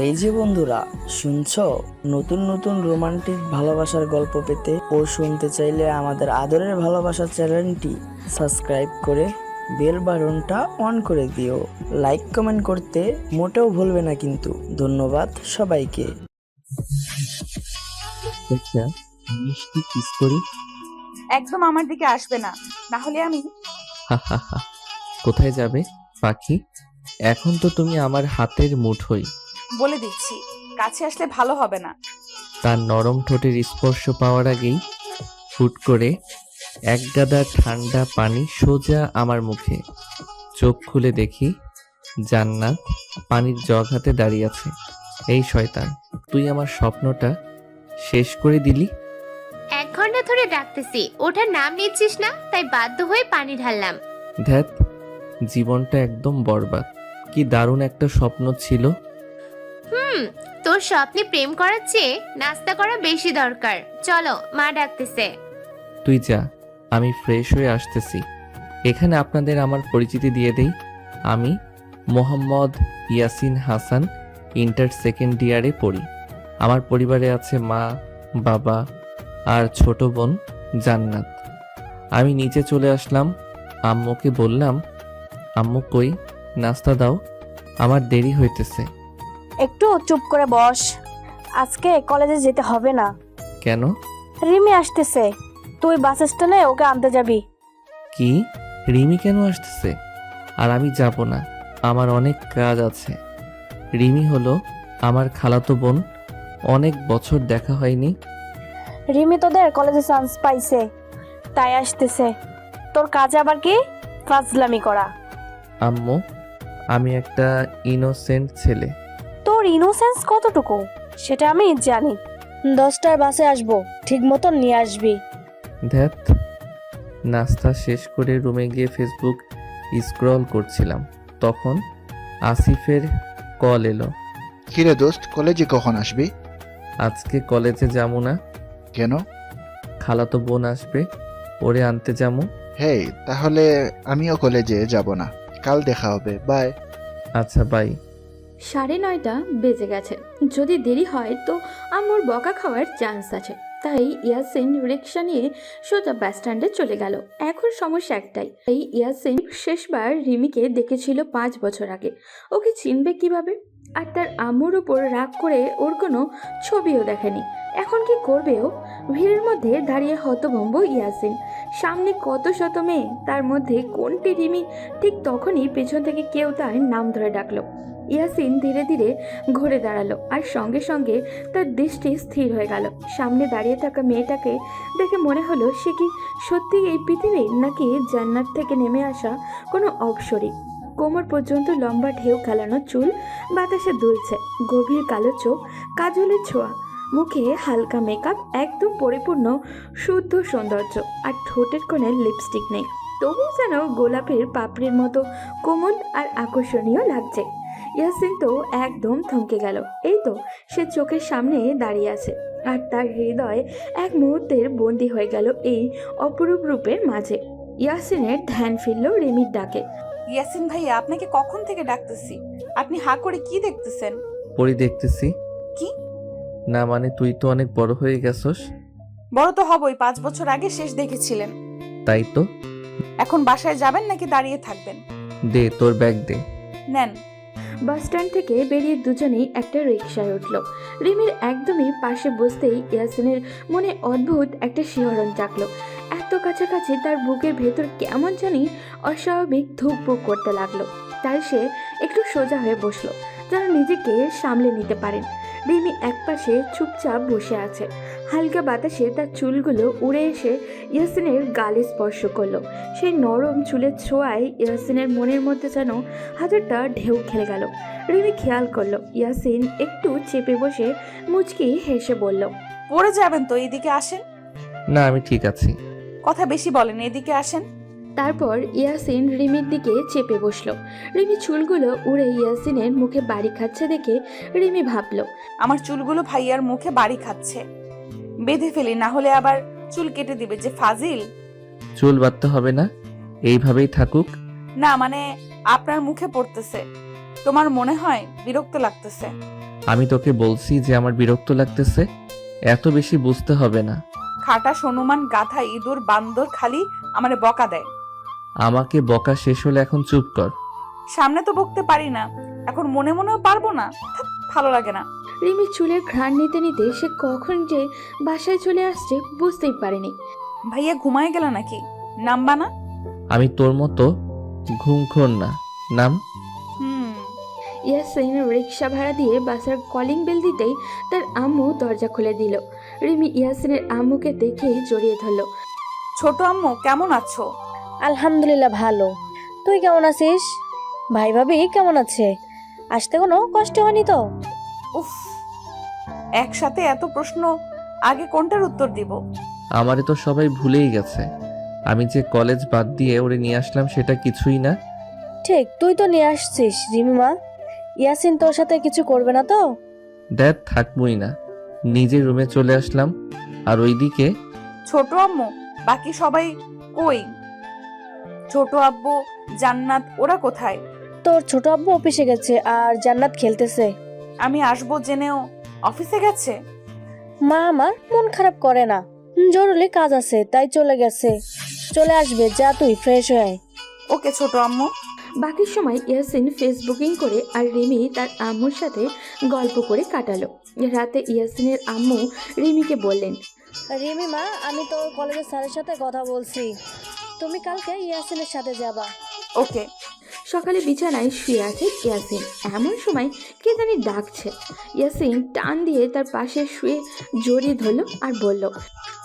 এই যে বন্ধুরা, শুনছো? নতুন নতুন রোমান্টিক ভালোবাসার গল্প পেতে ও শুনতে চাইলে আমাদের আদরের ভালোবাসা চ্যানেলটি সাবস্ক্রাইব করে বেল বাটনটা অন করে দিও। লাইক কমেন্ট করতে মোটেও ভুলবে না কিন্তু। ধন্যবাদ সবাইকে। একটা মিষ্টি কিস করি। একদম আমার দিকে আসবে না, না হলে আমি। হা হা হা। কোথায় যাবে পাখি? এখন তো তুমি আমার হাতের মুঠোই। বলে দিচ্ছি, কাছে আসলে ভালো হবে না। তার নরম ঠোঁটের স্পর্শ পাওয়ার আগেই হুট করে এক গাদা ঠান্ডা পানি সোজা আমার মুখে। চোখ খুলে দেখি জান্নাত পানির জগ হাতে দাঁড়িয়ে আছে। এই শয়তান, তুই আমার স্বপ্নটা শেষ করে দিলি। 1 ঘন্টা ধরে ডাকতেছি, ওঠার নাম নিচ্ছিস না, তাই বাধ্য হয়ে পানি ঢাললাম। ধ্যাত, জীবনটা একদম বরবাদ। কি দারুণ একটা স্বপ্ন ছিল। তোর স্বপ্নে প্রেম করার চেয়ে নাস্তা করা বেশি দরকার। চলো, মা ডাকতেছে। তুই যা, আমি ফ্রেশ হয়ে আসতেছি। এখানে আপনাদের আমার পরিচিতি দিয়ে দেই। আমি মোহাম্মদ ইয়াসিন হাসান, ইন্টার সেকেন্ড ইয়ারে পড়ি। আমার পরিবারে আছে মা, বাবা আর ছোট বোন জান্নাত। আমি নিচে চলে আসলাম। আম্মুকে বললাম, আম্মু কই, নাস্তা দাও, আমার দেরি হইতেছে। একটু চুপ করে বস। আজকে কলেজে যেতে হবে না। কেন? রিমি আসতেছে, তুই বাস স্ট্যান্ডে ওকে আনতে যাবি। কি? রিমি কেন আসতেছে? আর আমি যাব না, আমার অনেক কাজ আছে। রিমি হলো আমার খালাতো বোন, অনেক বছর দেখা হয়নি। রিমি তোদের কলেজে চান্স পাইছে, তাই আসতেছে। তোর কাজ আবার কি? ফাজলামি করা। আম্মু, আমি একটা ইনোসেন্ট ছেলে। তোর ইনোসেন্স কতটুকু সেটা আমি জানি। 10টার বাসে আসবো, ঠিক মতন নিয়ে আসবি। ধ্যাত, নাস্তা শেষ করে রুমে গিয়ে ফেসবুক স্ক্রল করছিলাম, তখন আসিফের কল এলো। কিরে দোস্ত, কলেজে কখন আসবি? আজকে কলেজে যাবো না। কেন? খালাতো বোন আসবে, ওরে আনতে যাবো। হেই, তাহলে আমিও কলেজে যাব না, কাল দেখা হবে, বাই। আচ্ছা, বাই। 9:30 বেজে গেছে। যদি দেরি হয় তো আম্মুর বকা খাওয়ার চান্স আছে। তাই ইয়াসিন রিক্সা নিয়ে সোজা বাস স্ট্যান্ডে চলে গেল। এখন সমস্যা একটাই, এই ইয়াসিন শেষবার রিমিকে দেখেছিল 5 বছর আগে। ওকে চিনবে কিভাবে? আর তার আম্মুর উপর রাগ করে ওর কোনো ছবিও দেখেনি। এখন কি করবে ও? ভিড়ের মধ্যে দাঁড়িয়ে হতভম্ব ইয়াসিন। সামনে কত শত মেয়ে, তার মধ্যে কোনটি রিমি? ঠিক তখনই পেছন থেকে কেউ তার নাম ধরে ডাকলো। ইয়াসিন ধীরে ধীরে ঘুরে দাঁড়ালো, আর সঙ্গে সঙ্গে তার দৃষ্টি স্থির হয়ে গেল। সামনে দাঁড়িয়ে থাকা মেয়েটাকে দেখে মনে হলো সে কি সত্যি এই পৃথিবীর, নাকি জান্নাত থেকে নেমে আসা কোনো অপসরী। কোমর পর্যন্ত লম্বা ঢেউ খেলানো চুল বাতাসে দুলছে, গভীর কালো চোখ, কাজলের ছোঁয়া, মুখে হালকা মেকআপ, একদম পরিপূর্ণ শুদ্ধ সৌন্দর্য। আর ঠোঁটের কোণে লিপস্টিক নেই, তবুও যেন গোলাপের পাপড়ির মতো কোমল আর আকর্ষণীয় লাগছে। ইয়াসিন তো একদম থমকে গেল। এই তো সে চোখের সামনে দাঁড়িয়ে আছে, আর তার হৃদয় এক মুহূর্তের বন্দী হয়ে গেল এই অপরূপ রূপের মাঝে। ইয়াসিনের ধ্যান ফিরল রিমির ডাকে। ইয়াসিন ভাইয়া, আপনাকে কখন থেকে ডাকতেছি, আপনি হা করে কি দেখতেছেন? পরি দেখতেছি। কি? না মানে, তুই তো অনেক বড় হয়ে গেছস। বড় তো হবই, 5 বছর আগে শেষ দেখেছিলেন। তাই তো। এখন বাসায় যাবেন নাকি দাঁড়িয়ে থাকবেন? দে, তোর ব্যাগ দে। নেন। বাস স্ট্যান্ড থেকে বেরিয়ে দুজনেই একটা রিকশায় উঠল। রিমির একদমই পাশে বসতেই ইয়াসিনের মনে অদ্ভুত একটা শিহরণ জাগলো। এত কাছাকাছি, তার বুকের ভেতর কেমন জানি অস্বাভাবিক ধুকপুক করতে লাগলো। তাই সে একটু সোজা হয়ে বসলো, যেন নিজেকে সামলে নিতে পারেন। রিমি একপাশে চুপচাপ বসে আছে। হালকা বাতাসে তার চুলগুলো উড়ে এসে ইয়াসিনের গালে স্পর্শ করলো। সেই নরম চুলের ছোঁয়ায় ইয়াসিনের মনের মধ্যে যেন হাজারটা ঢেউ খেলে গেল। রিমি খেয়াল করলো ইয়াসিন একটু চেপে বসে মুচকি হেসে বলল, পড়ে যাবেন তো, এদিকে আসেন। না, আমি ঠিক আছি। কথা বেশি বলেন, এদিকে আসেন। তারপর ইয়াসিন রিমির দিকে চেপে বসলো। রিমি চুলগুলো উড়ে ইয়াসিনের মুখে বাড়ি খাচ্ছে দেখে রিমি ভাবলো, আমার চুলগুলো ভাইয়ার মুখে বাড়ি খাচ্ছে, বেঁধে ফেলি, না হলে আবার চুল কেটে দিবে যে ফাজিল। চুল বাঁধতে হবে না, এইভাবেই থাকুক। না মানে আপনার মুখে পড়তেছে। তোমার মনে হয় বিরক্ত লাগতেছে? আমি তোকে বলছি যে আমার বিরক্ত লাগতেছে, এত বেশি বুঝতে হবে না। খাটা সনুমান গাধা ইঁদুর বান্দর খালি আমারে বকা দেয়। আমাকে বকা শেষ হলে এখন চুপ কর। সামনে তো বকতে পারি না, এখন মনে মনেও পারবো না। ধ্যাৎ, ভালো লাগে না। রিমির চুলের ঘ্রাণ নিতে নিতে সে কখন যে বাসায় চলে আসছে বুঝতেই পারেনি। ভাইয়া ঘুমায় গেল নাকি? নামবা না? আমি তোর মতো ঘুমখোর না, নাম। ইয়াসিন রিক্সা ভাড়া দিয়ে বাসার কলিং বেল দিতেই তার আম্মু দরজা খুলে দিল। রিমি ইয়াসিনের আম্মুকে দেখেই জড়িয়ে ধরল। ছোট আম্মু কেমন আছো? আলহামদুলিল্লাহ ভালো। তুই কেমন আছিস? ভাই ভাবি কেমন আছে? আসতে কোনো কষ্ট হয়নি তো? উফ, একসাথে এত প্রশ্ন, আগে কোনটার উত্তর দিব? আমারে তো সবাই ভুলেই গেছে। আমি যে কলেজ বাদ দিয়ে ওরে নিয়ে আসলাম সেটা কিছুই না। ঠিক, তুই তো নিয়ে আসছিস রিমিমা। ইয়াসিন তোর সাথে কিছু করবে না তো? দেখ, থাকবই না, নিজের রুমে চলে আসলাম। আর ওইদিকে ছোট আম্মু বাকি সবাই কই? ছোট আব্বু, জান্নাত ওরা কোথায়? তোর ছোট আব্বু অফিসে গেছে আর জান্নাত খেলতেছে। আমি আসবো জেনেও অফিসে গেছে? মা আমার মন খারাপ করে না, জরুরি কাজ আছে তাই চলে গেছে। চলে আসবে, যা তুই ফ্রেশ হয়ে আয়। ওকে ছোট আম্মু। বাকি সময় ইয়াসিন ফেসবুকিং করে আর রিমি তার আম্মুর সাথে গল্প করে কাটালো। রাতে ইয়াসিনের আম্মু রিমিকে বললেন, রিমিমা, আমি তোর কলেজের স্যারের সাথে কথা বলছি, তুমি কালকে ইয়াসিনের সাথে যাবা। ওকে। সকালে বিছানায় শুয়ে আছে ইয়াসিন। এমন সময় কে জানি ডাকছে। ইয়াসিন টান দিয়ে তার পাশে শুয়ে জড়িয়ে ধরলো আর বলল,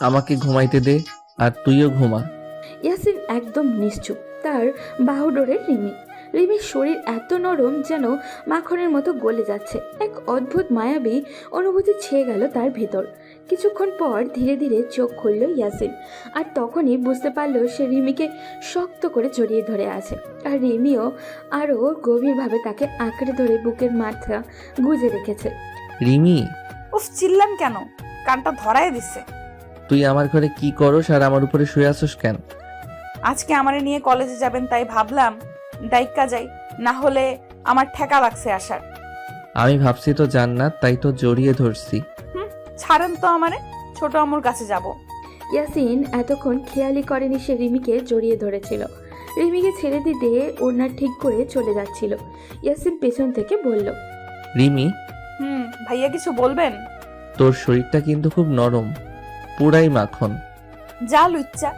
আমাকে ঘুমাইতে দে, আর তুইও ঘুমা। ইয়াসিন একদম নিশ্চুপ। তার বাহুডোরে রিমি। রিমির শরীর এত নরম যেন মাখনের মতো গলে যাচ্ছে। এক অদ্ভুত মায়াবী অনুভূতি ছেয়ে গেল তার ভেতর। কিছুক্ষণ পর ধীরে ধীরে চোখ খুলল ইয়াসিন, আর তখনই বুঝতে পারল সে রিমিকে শক্ত করে জড়িয়ে ধরে আছে। আর রিমিও আরও গভীরভাবে তাকে আঁকড়ে ধরে বুকের মাথা গুজে রেখেছে। রিমি, উফ, চিল্লান কেন? কানটা ধরায় দিছে। তুই আমার ঘরে কি করস আর আমার উপরে শুয়ে আসস কেন? আজকে আমারে নিয়ে কলেজে যাবেন তাই ভাবলাম দাইক্কা যাই, না হলে আমার ঠেকা লাগছে আসার। আমি ভাবছি তো জান্নাত, তাই তো জড়িয়ে ধরছি। ছাড়েন তো আমারে, ছোট আম্মুর কাছে যাব। ইয়াসিন এতক্ষণ খেয়ালই করেনি সে রিমিকে জড়িয়ে ধরেছিল। রিমিকে ছেড়ে দিতে ওড়না ঠিক করে চলে যাচ্ছিল। ইয়াসিন পেছন থেকে বলল, রিমি, ভাইয়া কিছু বলবেন? তোর শরীরটা কিন্তু খুব নরম, পুরাই মাখন। যা লুচ্চা।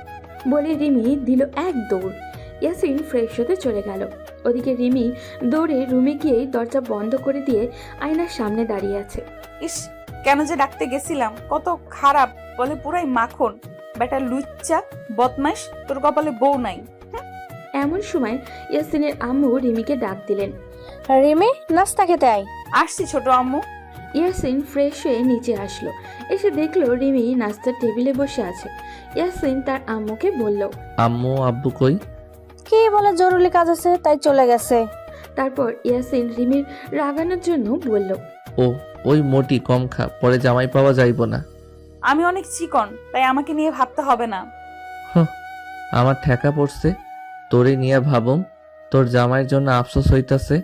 বলে রিমি দিল এক দৌড়। ইয়াসিন ফ্রেশ হতে চলে গেল। ওদিকে রিমি দৌড়ে রুমে গিয়ে দরজা বন্ধ করে দিয়ে আয়নার সামনে দাঁড়িয়ে আছে। ইস, কেন যে ডাকতে গেছিলাম, কত খারাপ, বলে পুরাই মাখন। বেটা লুচ্চা বদমাইশ, তোর কপালে বউ নাই। এমন সময় ইয়াসিনের আম্মু রিমিকে ডাক দিলেন, রিমি, নাস্তা খেতে আয়। আসছি ছোট আম্মু। ইয়াসিন ফ্রেশ হয়ে নিচে আসলো। এসে দেখলো রিমি নাস্তার টেবিলে বসে আছে। ইয়াসিন তার আম্মুকে বলল, আম্মু আব্বু কই? কি বলে জরুরি কাজ আছে তাই চলে গেছে। তারপর ইয়াসিন রিমির রাগানোর জন্য বলল, ও, ওই মোটি কম খা, পরে জামাই পাওয়া যাইব না। আমি অনেক চিকন, তাই আমাকে নিয়ে ভাবতে হবে না। আমার ঠেকা পড়ছে, তোরে নিয়ে ভাবম। তোর জামাইয়ের জন্য আফসোস হইতাছে,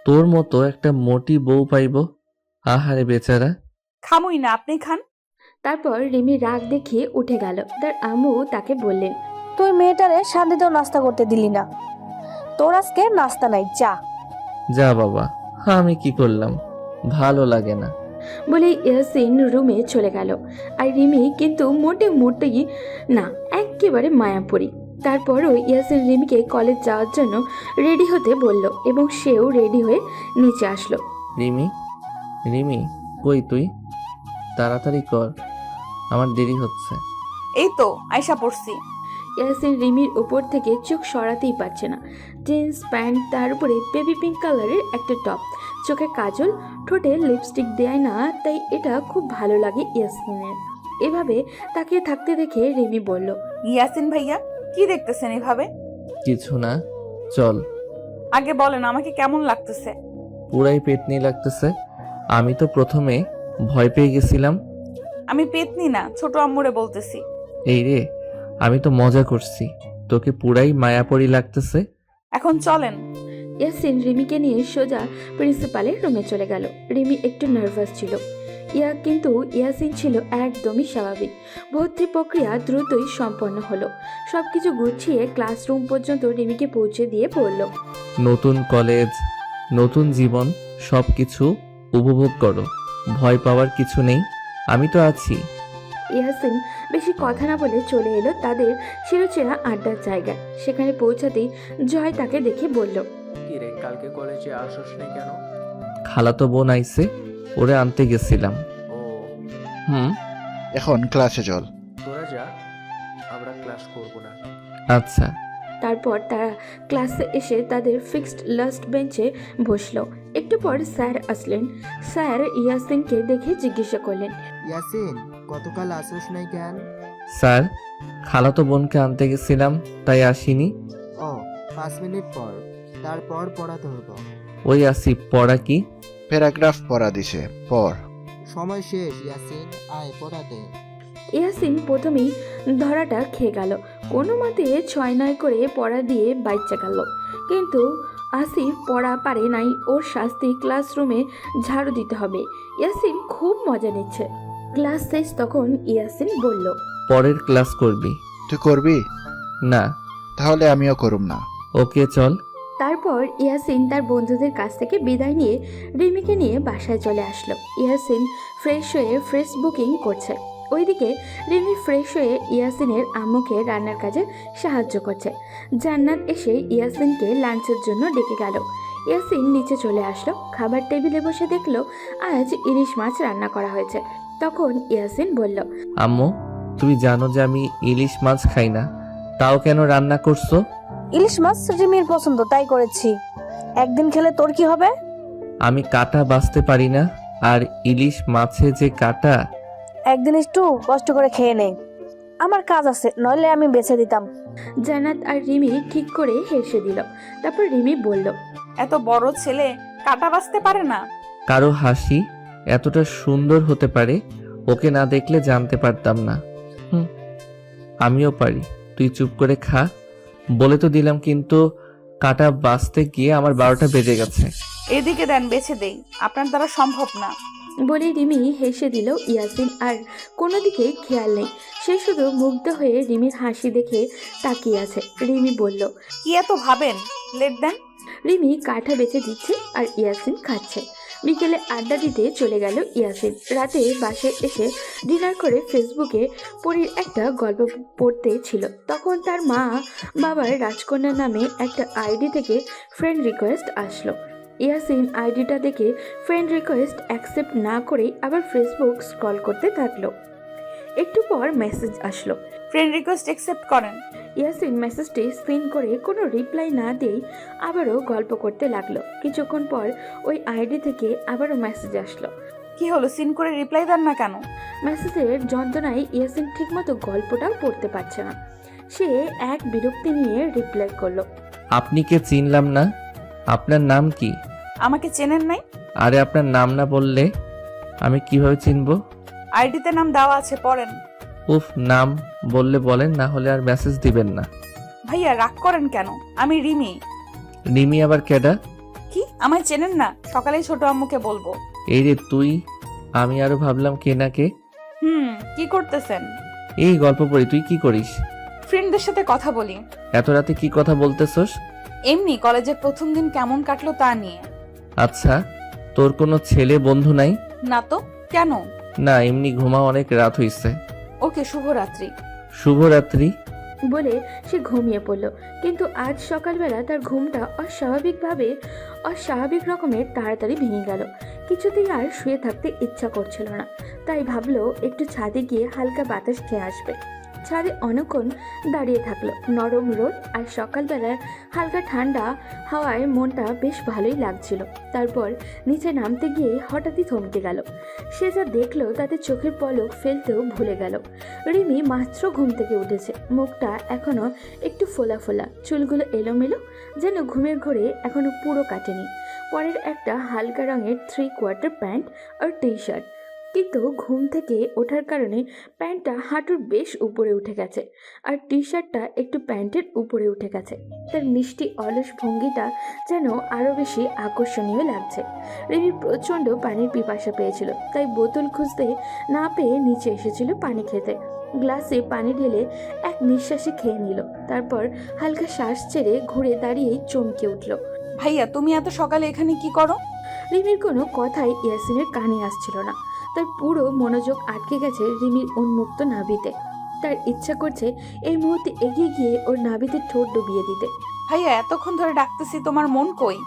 তোর মতো একটা মোটি বউ পাইব। আহারে বেচারা। খামুই না, আপনি খান। তারপর রিমি রাগ দেখিয়ে উঠে গেল। তার আম্মু তাকে বললেন, তুই মেয়েটারে শান্তিতেও নাস্তা করতে দিলি না, তোর আজকে নাস্তা নাই, যা। যা বাবা, আমি কি করলাম, ভালো লাগে না। বলে ইয়াসিন রুমে চলে গেল। আর রিমি কিন্তু মোটেই না, একেবারে মায়াপুরী। তারপরও ইয়াসিন রিমিকে কলেজ যাওয়ার জন্য রেডি হতে বলল এবং সেও রেডি হয়ে নিচে আসলো। রিমি, রিমি, কই তুই? তাড়াতাড়ি কর, আমার দেরি হচ্ছে। এই তো আয়সা পড়ছি। ইয়াসিন রিমির উপর থেকে চোখ সরাতেই পারছে না। জিন্স প্যান্ট, তার উপরে বেবি পিঙ্ক কালারের একটা টপ, চোখে কাজল, ঠোঁটে লিপস্টিক দেয় না, তাই এটা খুব ভালো লাগে ইয়াসিনের। এভাবে তাকিয়ে থাকতে দেখে রিমি বলল, ইয়াসিন ভাইয়া, কি দেখতেছেন এভাবে? কিছু না, চল। আগে বলেন আমাকে কেমন লাগতেছে? পুরাই পেটনি লাগতেছে। আমি তো প্রথমে ভয় পেয়ে গেছিলাম। আমি পেতনি না, ছোট আম্মুরে বলতেছি। এই রে, আমি তো মজা করছি, তোকে পুরাই মায়াপরি লাগতেছে। এখন চলেন। ইয়াসিন রিমিকে নিয়ে সোজা প্রিন্সিপালের রুমে চলে গেল। রিমি একটু নার্ভাস ছিল, কিন্তু ইয়াসিন ছিল একদমই স্বাভাবিক। ভর্তি প্রক্রিয়া দ্রুতই সম্পন্ন হলো। সবকিছু গুছিয়ে ক্লাসরুম পর্যন্ত রিমিকে পৌঁছে দিয়ে পড়ল। নতুন কলেজ, নতুন জীবন, সব কিছু উপভোগ করো। ভয় পাওয়ার কিছু নেই, আমি তো আছি। ইয়াসিন বেশি কথা না বলে চলে এলো তাদের চিরচেনা আড্ডার জায়গায়। সেখানে পৌঁছাতেই জয় তাকে দেখে বলল, কি রে, কালকে কলেজে আসোস নাই কেন? খালাতো বোন আইছে, ওরে আনতে গেছিলাম। ও, এখন ক্লাসে চল। তোরা যা, আমরা ক্লাস করব না। আচ্ছা। তারপর তারা ক্লাসে এসে তাদের ফিক্সড লাস্ট বেঞ্চে বসলো। একটু পর স্যার আসলেন। স্যার ইয়াসিনকে দেখে জিজ্ঞাসা করলেন, ইয়াসিন, গতকাল আসোস নাই কেন? স্যার, খালাতো বোনকে আনতে গেছিলাম, তাই আসিনি। ও, 5 মিনিট পর, তারপর পড়া ধরব। ওই আসি, পড়া কি? প্যারাগ্রাফ পড়া দিছে, পড়। সময় শেষ ইয়াসিন, আয় পড়াতে। ইয়াসিন প্রথমেই ধরাটা খেয়ে গেল। কোনো মতে 6-9 করে পড়া দিয়ে বাইচা গেল। কিন্তু আসিফ পড়া পারে নাই, ওর শাস্তি ক্লাসরুমে ঝাড়ু দিতে হবে। ইয়াসিন খুব মজা নিচ্ছে। ক্লাস শেষ তখন ইয়াসিন বলল, পরের ক্লাস করবি? তুই করবি? না। তাহলে আমিও করুম না। ওকে, চল। তারপর ইয়াসিন তার বন্ধুদের কাছ থেকে বিদায় নিয়ে রিমিকে নিয়ে বাসায় চলে আসলো। ইয়াসিন ফ্রেশ হয়ে বুকিং করছে। ওইদিকে রিমি ফ্রেশ হয়ে ইয়াসিনের আম্মুকে রান্নার কাজে সাহায্য করছে। জান্নাত এসে ইয়াসিনকে লাঞ্চের জন্য ডেকে গেল। ইয়াসিন নিচে চলে আসলো। খাবার টেবিলে বসে দেখলো আজ ইলিশ মাছ রান্না করা হয়েছে। তখন ইয়াসিন বলল, আম্মু, তুমি জানো যে আমি ইলিশ মাছ খাই না, তাও কেন রান্না করছো? ইলিশ মাছ রিমির পছন্দ, তাই করেছি। একদিন খেলে তোর কি হবে? আমি কাঁটা বাছতে পারি না, আর ইলিশ মাছে যে কাঁটা। একদিন একটু কষ্ট করে খেয়ে নে, আমার কাজ আছে, নইলে আমি বেছে দিতাম। জান্নাত আর রিমি ঠিক করে হেসে দিল। তারপর রিমি বলল, এত বড় ছেলে কাটা বাঁচতে পারে না? কারো হাসি এতটা সুন্দর হতে পারে, ওকে না দেখলে জানতে পারতাম না। আমিও পারি, তুই চুপ করে খা। বলে তো দিলাম, কিন্তু কাঁটা বাছতে গিয়ে আমার 12টা বেজে গেছে। এদিকে দেন, বেছে দেই, আপনার দ্বারা সম্ভব না। বলে রিমি হেসে দিল। ইয়াসিন আর কোনো দিকে খেয়াল নেই, সে শুধু মুগ্ধ হয়ে রিমির হাসি দেখে তাকিয়ে আছে। রিমি বলল, কি এত ভাবেন, লেট দেন। রিমি কাঠা বেছে দিচ্ছে আর ইয়াসিন খাচ্ছে। বিকেলে আড্ডা দিতে চলে গেল ইয়াসিন। রাতে বাসায় এসে ডিনার করে ফেসবুকে পরীর একটা গল্প পড়তে ছিল। তখন তার মা বাবার রাজকন্যা নামে একটা আইডি থেকে ফ্রেন্ড রিকোয়েস্ট আসলো। ইয়াসিন আইডিটা দেখে ফ্রেন্ড রিকোয়েস্ট অ্যাকসেপ্ট না করেই আবার ফেসবুক স্ক্রল করতে থাকলো। একটু পর মেসেজ আসলো, ফ্রেন্ড রিকোয়েস্ট অ্যাকসেপ্ট করেন। ইয়াসিন মেসেজটি সিন করে কোনো রিপ্লাই না দিয়েই আবারও গল্প করতে লাগলো। কিছুক্ষণ পর ওই আইডি থেকে আবারও মেসেজ আসলো। কি হলো, সিন করে রিপ্লাই দেন না কেন? মেসেজের যন্ত্রণায় ইয়াসিন ঠিকমতো গল্পটাও পড়তে পারছে না। সে এক বিরক্তি নিয়ে রিপ্লাই করলো, আপনি কে চিনলাম না, আপনার নাম কি? আমাকে চেনেন নাই? আরে আপনার নাম না বললে আমি কিভাবে চিনবো? আইডিতে নাম দেওয়া আছে, পড়েন। উফ, নাম বললে বলেন, না হলে আর মেসেজ দিবেন না। ভাইয়া রাগ করেন কেন? আমি রিমি। রিমি আবার কেডা? কি, আমায় চেনেন না? সকালেই ছোট আম্মুকে বলবো। এই রে তুই, আমি আরো ভাবলাম কে না কে। কি করতেছেন? এই গল্প পড়ি, তুই কি করিস? ফ্রেন্ডদের সাথে কথা বলি। এত রাতে কি কথা বলতেছস? এমনি কলেজের প্রথম দিন কেমন কাটলো তা নিয়ে। আচ্ছা, তোর কোনো ছেলে বন্ধু নাই? না তো, কেন? না, এমনি ঘুমা, অনেক রাত হইছে। ওকে, শুভরাত্রি। শুভরাত্রি। বলে সে ঘুমিয়ে পড়ল। কিন্তু আজ সকালবেলা তার ঘুমটা অস্বাভাবিক রকমের তাড়াতাড়ি ভেঙে গেল। কিছুতেই আর শুয়ে থাকতে ইচ্ছা করছিল না। তাই ভাবলো একটু ছাদে গিয়ে হালকা বাতাস খেয়ে আসবে। ছাদে অনেকক্ষণ দাঁড়িয়ে থাকলো। নরম রোদ আর সকালবেলার হালকা ঠান্ডা হাওয়ায় মনটা বেশ ভালোই লাগছিল। তারপর নিচে নামতে গিয়ে হঠাৎই থমকে গেল। সে যা দেখলো তাতে চোখের পলক ফেলতেও ভুলে গেল। রিমি মাত্র ঘুম থেকে উঠেছে। মুখটা এখনো একটু ফোলা ফোলা, চুলগুলো এলোমেলো, যেন ঘুমের ঘোরে এখনো পুরো কাটেনি। পরের একটা হালকা রঙের 3/4 প্যান্ট আর টি শার্ট। কিন্তু ঘুম থেকে ওঠার কারণে প্যান্টটা হাঁটুর বেশ উপরে উঠে গেছে আর টি শার্টটা একটু প্যান্টের উপরে উঠে গেছে। তার মিষ্টি অলস ভঙ্গিটা যেন আরও বেশি আকর্ষণীয় লাগছে। রিমি প্রচণ্ড পানির পিপাসা পেয়েছিল, তাই বোতল খুঁজতে না পেয়ে নিচে এসেছিল পানি খেতে। গ্লাসে পানি ঢেলে এক নিঃশ্বাসে খেয়ে নিল, তারপর হালকা শ্বাস ছেড়ে ঘুরে দাঁড়িয়ে চমকে উঠল। ভাইয়া তুমি এত সকালে এখানে কি করো? রিমির কোনো কথাই ইয়াসিনের কানে আসছিল না। তার পুরো মনোযোগ আটকে গেছে রিমির উন্মুক্ত নাভিতে। তার ইচ্ছা করছে এই মুহূর্তে এগিয়ে গিয়ে ওর নাভিতে ঠোঁট ডুবিয়ে দিতে। ভাইয়া এতক্ষণ ধরে ডাকতেছি, তোমার মন কই?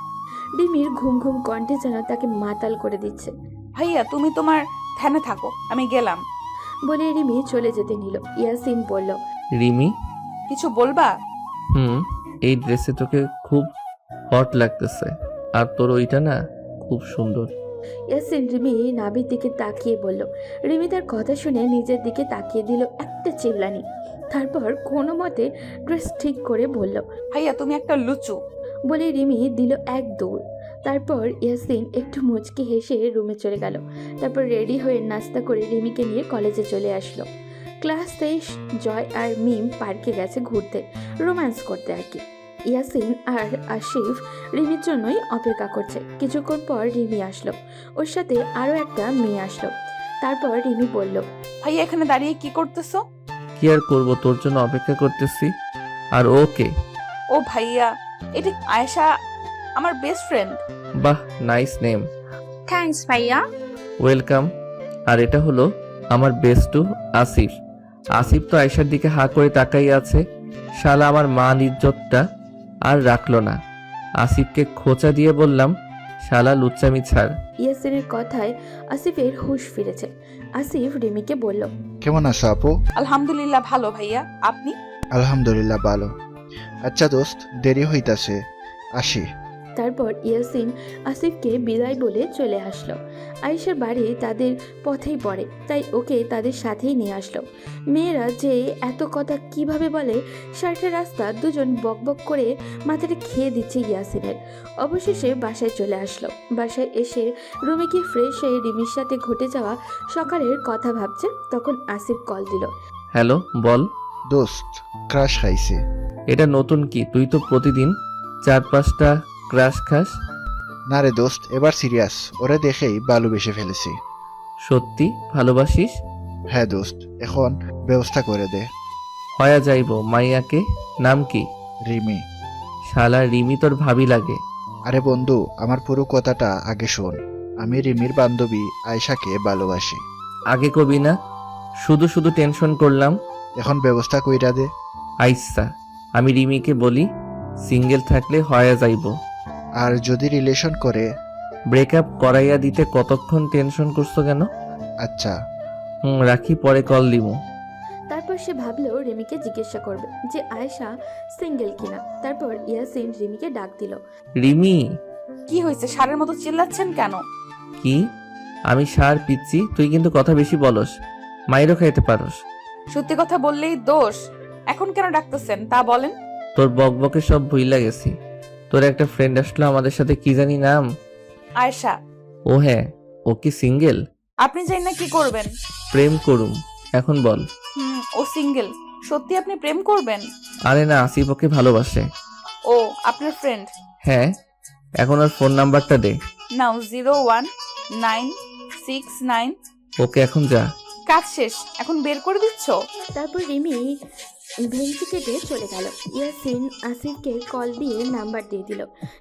রিমির ঘুম ঘুম কণ্ঠে যেন তাকে মাতাল করে দিচ্ছে। ভাইয়া তুমি তোমার ধ্যানে থাকো, আমি গেলাম। বলে রিমি চলে যেতে নিল। ইয়াসিন বলল, রিমি, কিছু বলবা? এই ড্রেসে তোকে খুব হট লাগতেছে, আর তোর ওইটা না খুব সুন্দর। ইয়াসিন রিমি নাভির দিকে তাকিয়ে বলল। রিমি তার কথা শুনে নিজের দিকে তাকিয়ে দিল একটা চিল্লানি। তারপর কোনো মতে ড্রেস ঠিক করে বলল, ভাইয়া তুমি একটা লুচু। বলে রিমি দিল এক দৌড়। তারপর ইয়াসিন একটু মুচকি হেসে রুমে চলে গেল। তারপর রেডি হয়ে নাস্তা করে রিমিকে নিয়ে কলেজে চলে আসলো। ক্লাস শেষ, জয় আর মিম পার্কে গেছে ঘুরতে, রোম্যান্স করতে আর কি। ইয়াসিন আর আসিফ রিমির জন্যই অপেক্ষা করছে। কিছুক্ষণ পর রিমি আসলো, ওর সাথে আরও একটা মেয়ে আসলো। তারপর রিমি বলল, ভাইয়া এখানে দাঁড়িয়ে কি করতেছো? কি আর করবো, তোর জন্য অপেক্ষা করতেছি। আর ওকে? ও ভাইয়া, এটা আয়েশা, আমার বেস্ট ফ্রেন্ড। বাহ, নাইস নেম। থ্যাঙ্কস ভাইয়া। ওয়েলকাম। আর এটা হলো আমার বেস্টু আসিফ। আসিফ তো আয়েশার দিকে হা করে তাকাই আছে। শালা আমার মান ইজ্জতটা আর রাখলো না। আসিফকে খোঁচা দিয়ে বললাম, শালা লুচ্চামি ছাড়। ইয়াসিনের কথায় আসিফের হুঁশ ফিরেছে। আসিফ রিমিকে বলল, কেমন আছো আপু? আলহামদুলিল্লাহ ভালো ভাইয়া, আপনি? আলহামদুলিল্লাহ ভালো। আচ্ছা দোস্ত, দেরি হইতাছে, আসি। তারপর ইয়াসিন আসিফকে বিদায় বলে চলে আসলো। আয়েশার বাড়ি তাদের পথেই পড়ে, তাই ওকে তাদের সাথেই নিয়ে আসলো। মেয়েরা যে এত কথা কিভাবে বলে, সারাটা রাস্তা দুজন বকবক করে মাথাটা খেয়ে দিচ্ছে ইয়াসিনের। অবশেষে বাসায় চলে আসলো। বাসায় এসে রুমে গিয়ে ফ্রেশ হয়ে রিমির সাথে ঘটে যাওয়া সকালের কথা ভাবছে, তখন আসিফ কল দিল। হ্যালো, বল। দোস্ত, ক্রাশ খাইছে। এটা নতুন কি? তুই তো প্রতিদিন 4-5টা ক্রাশ খাস। না রে দোস্ত, এবার সিরিয়াস। ওরে দেখেই ভালোবেসে ফেলেছি। সত্যি ভালোবাসিস? হ্যাঁ দোস্ত, এখন ব্যবস্থা করে দে। হয়া যাইব। মাইয়াকে নাম কি? রিমি। শালা রিমি তোর ভাবি লাগে। আরে বন্ধু, আমার পুরো কথাটা আগে শোন। আমি রিমির বান্ধবী আয়েশাকে ভালোবাসি। আগে কবি না? শুধু শুধু টেনশন করলাম। এখন ব্যবস্থা কইরা দে। আইসা, আমি রিমিকে বলি সিঙ্গেল থাকলে হয়া যাইব। আর যদি রিলেশন করে? ব্রেকআপ করাইয়া দিতে কতক্ষণ টেনশন করছো কেন? আচ্ছা। রাখি, পরে কল দিমু। তারপর সে ভাবলো রিমিকে জিজ্ঞাসা করবে যে আয়েশা সিঙ্গেল কিনা। তারপর ইয়াসিন রিমিকে ডাক দিল। রিমি। কি হয়েছে, সারের মতো চিল্লাচ্ছেন কেন? কি? আমি সার পিচ্ছি, তুই কিন্তু কথা বেশি বলস, মাইরও খাইতে পারস। সত্যি কথা বললেই দোষ। এখন কেন ডাকতেছেন তা বলেন। তোর বকবকে সব ভুইলা গেছি। তোর একটা ফ্রেন্ড আসলো আমাদের সাথে, কি জানি নাম। আয়েশা। ও হ্যাঁ, ও কি সিঙ্গেল? আপনি চাই না কি করবেন? প্রেম করুম। এখন বল। ও সিঙ্গেল। সত্যি আপনি প্রেম করবেন? আরে না, আসিফ ওকে ভালোবাসে। ও আপনার ফ্রেন্ড? হ্যাঁ। এখন ওর ফোন নাম্বারটা দে। নাও 01969। ওকে এখন যা। কাজ শেষ, এখন বের করে দিচ্ছ? তারপর রিমি ভেঞ্চি কেটে চলে গেল। ইয়াসিন আসিফকে কল দিয়ে নাম্বার দিয়ে দিল।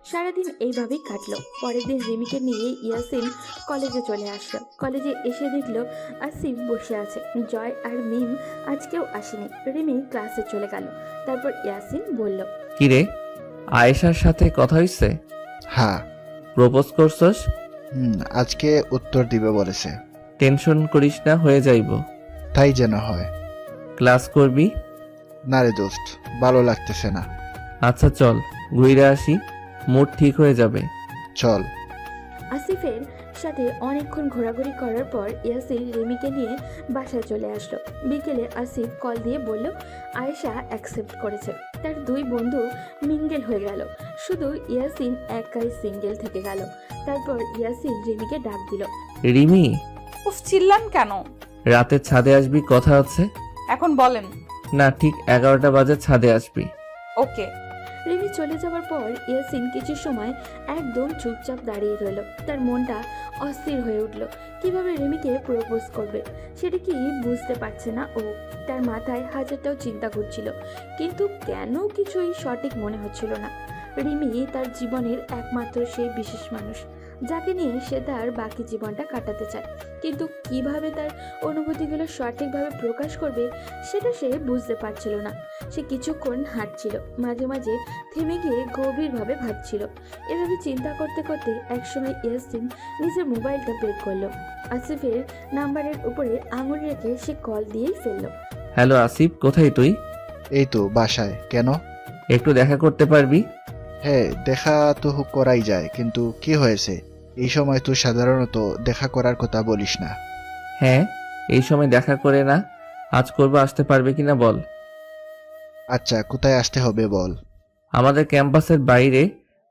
সারাদিন এইভাবেই কাটলো। পরের দিন রিমিকে নিয়ে ইয়াসিন কলেজে চলে আসলো। কলেজে এসে দেখলো আসিফ বসে আছে, জয় আর মিম আজকেও আসেনি। রিমি ক্লাসে চলে গেল। তারপর ইয়াসিন বলল, কিরে, আয়েশার সাথে কথা হইছে? হ্যাঁ। প্রপোজ করছস? আজকে উত্তর দিবে বলেছে। টেনশন করিস না, হয়ে যাইব। তাই যেন হয়। ক্লাস করবি? না রে দোস্ত, ভালো লাগতেছে না। আচ্ছা চল ঘুরে আসি, মুড ঠিক হয়ে যাবে। চল। আসিফের সাথে অনেকক্ষণ ঘোরাঘুরি করার পর ইয়াসিন রিমিকে নিয়ে বাসায় চলে আসলো। বিকেলে আসিফ কল দিয়ে বলল আয়েশা অ্যাকসেপ্ট করেছে। তার দুই বন্ধু মিঙ্গেল হয়ে গেল, শুধু ইয়াসিন একাই সিঙ্গেল থেকে গেল। তারপর ইয়াসিন রিমিকে ডাক দিল। রিমি, উফ, চিল্লান কেন? রাতে ছাদে আসবি, কথা আছে। এখন বলেন। না, ঠিক 11টা বাজে ছাদে আসবি। ওকে। রিমি চলে যাওয়ার পর ইয়াসিন কিছু সময় একদম চুপচাপ দাঁড়িয়ে রইল। তার মনটা অস্থির হয়ে উঠল। কিভাবে রিমিকে প্রপোজ করবে সেটা কি বুঝতে পারছে না ও। তার মাথায় হাজারটাও চিন্তা ঘুরছিল, কিন্তু কেন কিছুই সঠিক মনে হচ্ছিল না। রিমি তার জীবনের একমাত্র সেই বিশেষ মানুষ যাকে নিয়ে সে তার বাকি জীবনটা কাটাতে চায়, কিন্তু কিভাবে তার অনুভূতিগুলো সঠিকভাবে প্রকাশ করবে সেটা সে বুঝতে পারছিল না। সে কিছুক্ষণ হাঁটছিল, মাঝে মাঝে থেমে গিয়ে গভীরভাবে ভাবছিল। এভাবে চিন্তা করতে করতে একসময় ইয়াসিন নিজের মোবাইলটা বের করলো। আসিফের নাম্বারের উপরে আঙুল রেখে সে কল দিয়েই ফেললো। হ্যালো আসিফ, কোথায় তুই? এই তো বাসায়। কেন? একটু দেখা করতে পারবি? হ্যাঁ, দেখা তো করাই যায়, কিন্তু কি হয়েছে? এই সময় তুই সাধারণত দেখা করার কথা বলিস না। হ্যাঁ, এই সময় দেখা করে না, আজ করবো, আসতে পারবে কিনা বল? আচ্ছা, কোথায় আসতে হবে বল। আমাদের ক্যাম্পাসের বাইরে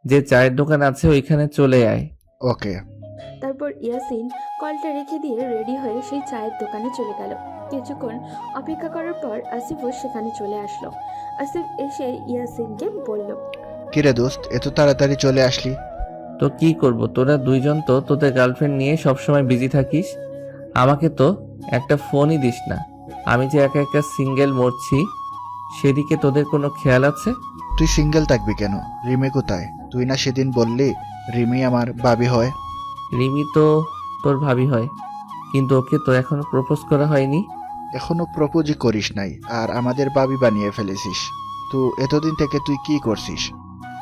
যে চায়ের দোকান আছে ওইখানে চলে আয়। ওকে। তারপর ইয়াসিন কলটা রেখে দিয়ে রেডি হয়ে সেই চায়ের দোকানে চলে গেল। কিছুক্ষণ অপেক্ষা করার পর আসিফও সেখানে চলে আসলো। আসিফ এসে ইয়াসিনকে বলল, কিরে দোস্ত, এত তাড়াতাড়ি চলে আসলি? তো কি করব, তোরা দুইজন তো তোদের গার্লফ্রেন্ড নিয়ে সবসময় বিজি থাকিস, আমাকে তো একটা ফোনই দিস না। আমি যে একা একা সিঙ্গেল মরছি, সেদিকে তোদের কোনো খেয়াল আছে? তুই সিঙ্গেল থাকবি কেন? রিমি কোথায়? তুই না সেদিন বললি রিমি আমার ভাবি হয়। রিমি তো তোর ভাবি হয়, কিন্তু ওকে তো এখনো প্রপোজ করা হয়নি। এখনো প্রপোজই করিস নাই, আর আমাদের ভাবি বানিয়ে ফেলেছিস। তো এতদিন থেকে তুই কি করছিস?